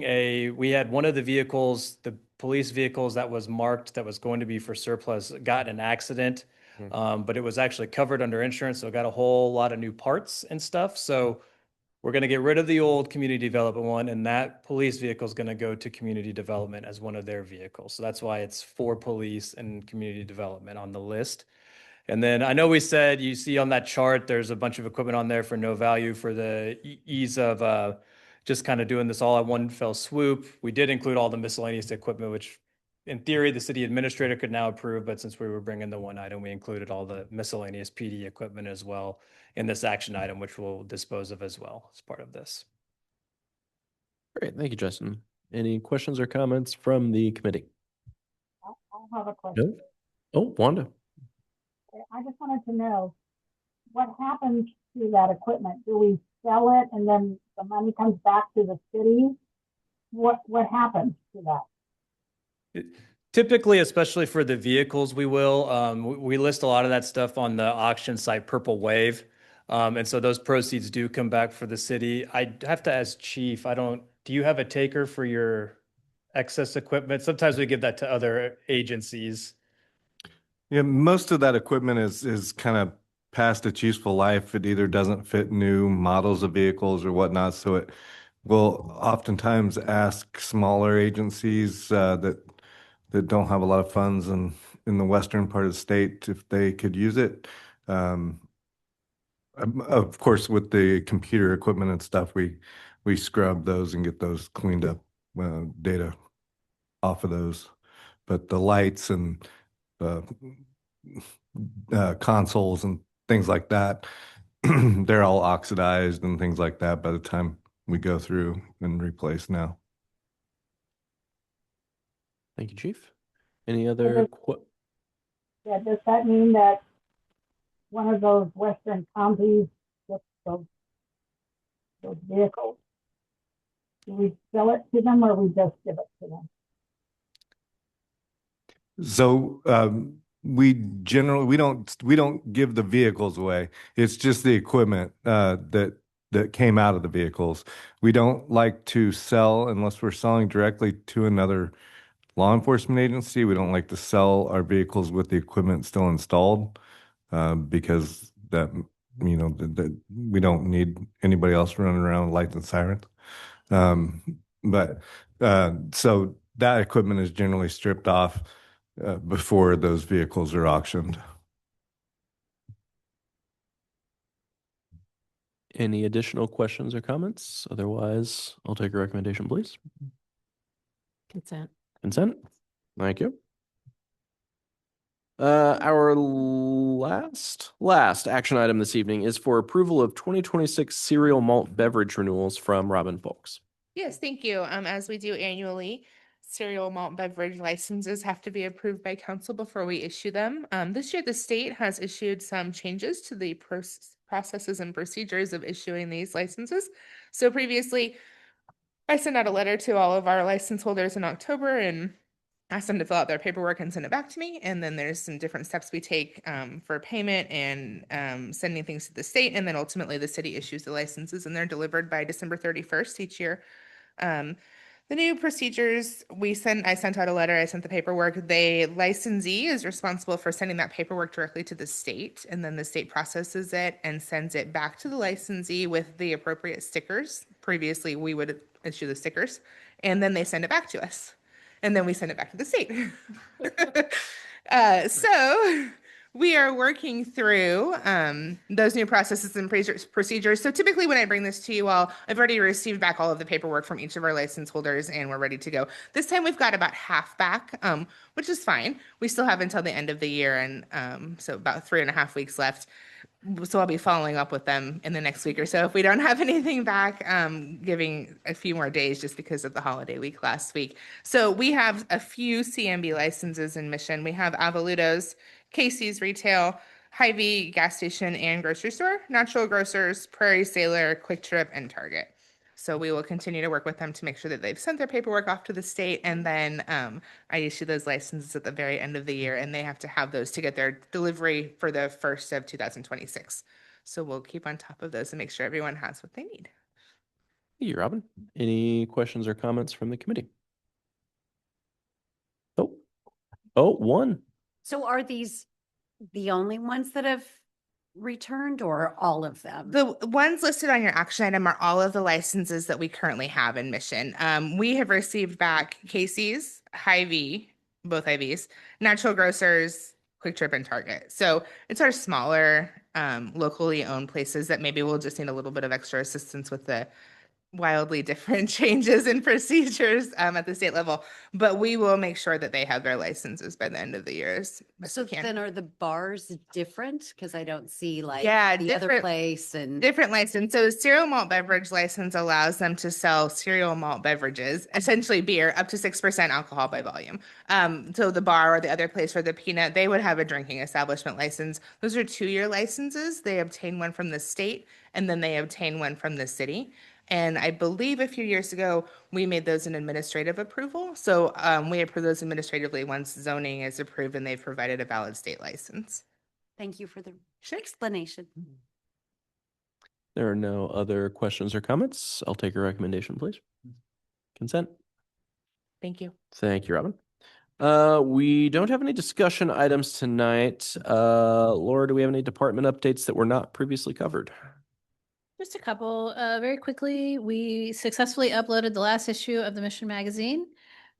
we had one of the vehicles, the police vehicles that was marked that was going to be for surplus, got in an accident, but it was actually covered under insurance. So it got a whole lot of new parts and stuff. So we're going to get rid of the old community development one, and that police vehicle is going to go to community development as one of their vehicles. So that's why it's for police and community development on the list. And then I know we said, you see on that chart, there's a bunch of equipment on there for no value for the ease of just kind of doing this all at one fell swoop. We did include all the miscellaneous equipment, which in theory, the city administrator could now approve, but since we were bringing the one item, we included all the miscellaneous PD equipment as well in this action item, which we'll dispose of as well as part of this. Great. Thank you, Justin. Any questions or comments from the committee? I have a question. No? Oh, Wanda. I just wanted to know what happens to that equipment. Do we sell it and then the money comes back to the city? What happens to that? Typically, especially for the vehicles, we will. We list a lot of that stuff on the auction site, Purple Wave. And so those proceeds do come back for the city. I have to ask Chief, do you have a taker for your excess equipment? Sometimes we give that to other agencies. Yeah, most of that equipment is kind of past its useful life. It either doesn't fit new models of vehicles or whatnot. So it will oftentimes ask smaller agencies that don't have a lot of funds in the western part of the state if they could use it. Of course, with the computer equipment and stuff, we scrub those and get those cleaned up, data off of those. But the lights and uh, consoles and things like that, they're all oxidized and things like that by the time we go through and replace now. Thank you, Chief. Any other? Yeah, does that mean that one of those western counties gets those vehicles? Do we sell it to them or we just give it to them? So we don't give the vehicles away. It's just the equipment that came out of the vehicles. We don't like to sell unless we're selling directly to another law enforcement agency. We don't like to sell our vehicles with the equipment still installed because that we don't need anybody else running around with lights and sirens. So that equipment is generally stripped off before those vehicles are auctioned. Any additional questions or comments? Otherwise, I'll take a recommendation, please. Consent. Consent. Thank you. Our last action item this evening is for approval of 2026 cereal malt beverage renewals from Robin Folks. Yes, thank you. As we do annually, cereal malt beverage licenses have to be approved by council before we issue them. This year, the state has issued some changes to the processes and procedures of issuing these licenses. So previously, I sent out a letter to all of our license holders in October and asked them to fill out their paperwork and send it back to me. And then there's some different steps we take for payment and sending things to the state. And then ultimately the city issues the licenses and they're delivered by December 31st each year. The new procedures I sent out a letter, I sent the paperwork. The licensee is responsible for sending that paperwork directly to the state, and then the state processes it and sends it back to the licensee with the appropriate stickers. Previously, we would issue the stickers, and then they send it back to us, and then we send it back to the state. So we are working through those new processes and procedures. So typically when I bring this to you all, I've already received back all of the paperwork from each of our license holders and we're ready to go. This time we've got about half back, which is fine. We still have until the end of the year and so about 3.5 weeks left. So I'll be following up with them in the next week or so. If we don't have anything back, giving a few more days just because of the holiday week last week. So we have a few CMB licenses in Mission. We have Avaludos, Casey's Retail, Hy-Vee gas station and grocery store, Natural Grocers, Prairie Sailor, Quick Trip, and Target. So we will continue to work with them to make sure that they've sent their paperwork off to the state. And then I issue those licenses at the very end of the year and they have to have those to get their delivery for the 1st of 2026. So we'll keep on top of those and make sure everyone has what they need. Thank you, Robin. Any questions or comments from the committee? One. So are these the only ones that have returned or all of them? The ones listed on your action item are all of the licenses that we currently have in Mission. We have received back Casey's, Hy-Vee, both Hy-Vees, Natural Grocers, Quick Trip, and Target. So it's our smaller, locally owned places that maybe we'll just need a little bit of extra assistance with the wildly different changes in procedures at the state level, but we will make sure that they have their licenses by the end of the year. So then are the bars different? Because I don't see like the other place and different license. So the cereal malt beverage license allows them to sell cereal malt beverages, essentially beer, up to 6% alcohol by volume. So the bar or the other place for the peanut, they would have a drinking establishment license. Those are 2-year licenses. They obtain one from the state and then they obtain one from the city. And I believe a few years ago, we made those an administrative approval. So we approve those administratively once zoning is approved and they've provided a valid state license. Thank you for the explanation. There are no other questions or comments. I'll take a recommendation, please. Consent. Thank you. Thank you, Robin. We don't have any discussion items tonight. Laura, do we have any department updates that were not previously covered? Just a couple. Very quickly, we successfully uploaded the last issue of the Mission magazine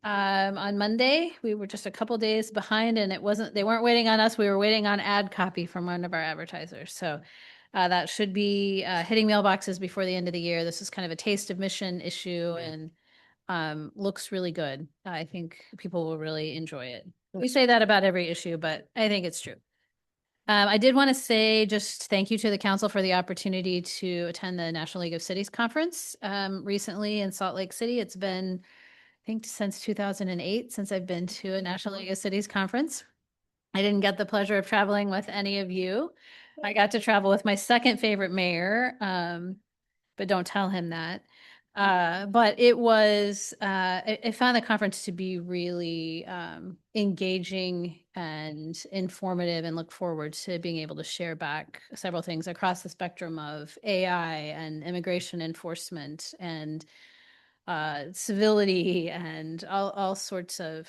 on Monday. We were just a couple days behind, and they weren't waiting on us. We were waiting on ad copy from one of our advertisers. So that should be hitting mailboxes before the end of the year. This is kind of a taste of Mission issue, and looks really good. I think people will really enjoy it. We say that about every issue, but I think it's true. I did want to say just thank you to the council for the opportunity to attend the National League of Cities Conference recently in Salt Lake City. It's been, I think, since 2008 since I've been to a National League of Cities Conference. I didn't get the pleasure of traveling with any of you. I got to travel with my second favorite mayor, but don't tell him that. But it was, I found the conference to be really engaging and informative, and look forward to being able to share back several things across the spectrum of AI and immigration enforcement and civility and all sorts of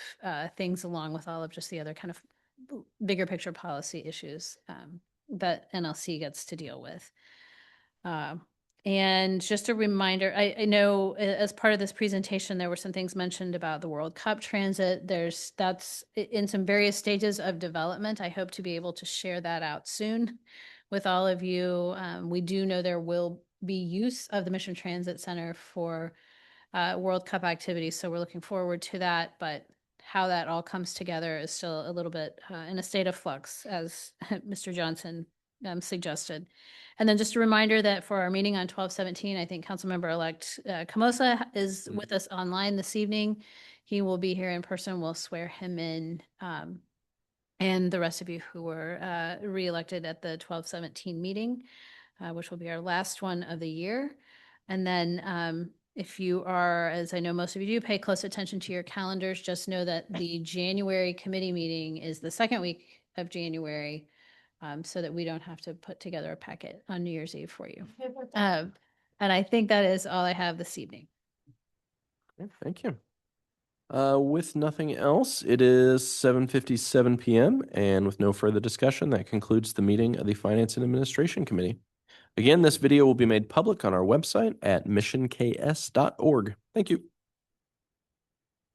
things, along with all of just the other kind of bigger picture policy issues that NLC gets to deal with. And just a reminder, I know as part of this presentation, there were some things mentioned about the World Cup transit. That's in some various stages of development. I hope to be able to share that out soon with all of you. We do know there will be use of the Mission Transit Center for World Cup activities, so we're looking forward to that. But how that all comes together is still a little bit in a state of flux, as Mr. Johnson suggested. And then just a reminder that for our meeting on 12/17, I think Councilmember-elect Camosa is with us online this evening. He will be here in person. We'll swear him in. And the rest of you who were reelected at the 12/17 meeting, which will be our last one of the year. And then if you are, as I know most of you do, pay close attention to your calendars, just know that the January committee meeting is the second week of January, so that we don't have to put together a packet on New Year's Eve for you. And I think that is all I have this evening. Okay, thank you. With nothing else, it is 7:57 p.m. and with no further discussion, that concludes the meeting of the Finance and Administration Committee. Again, this video will be made public on our website at missionks.org. Thank you.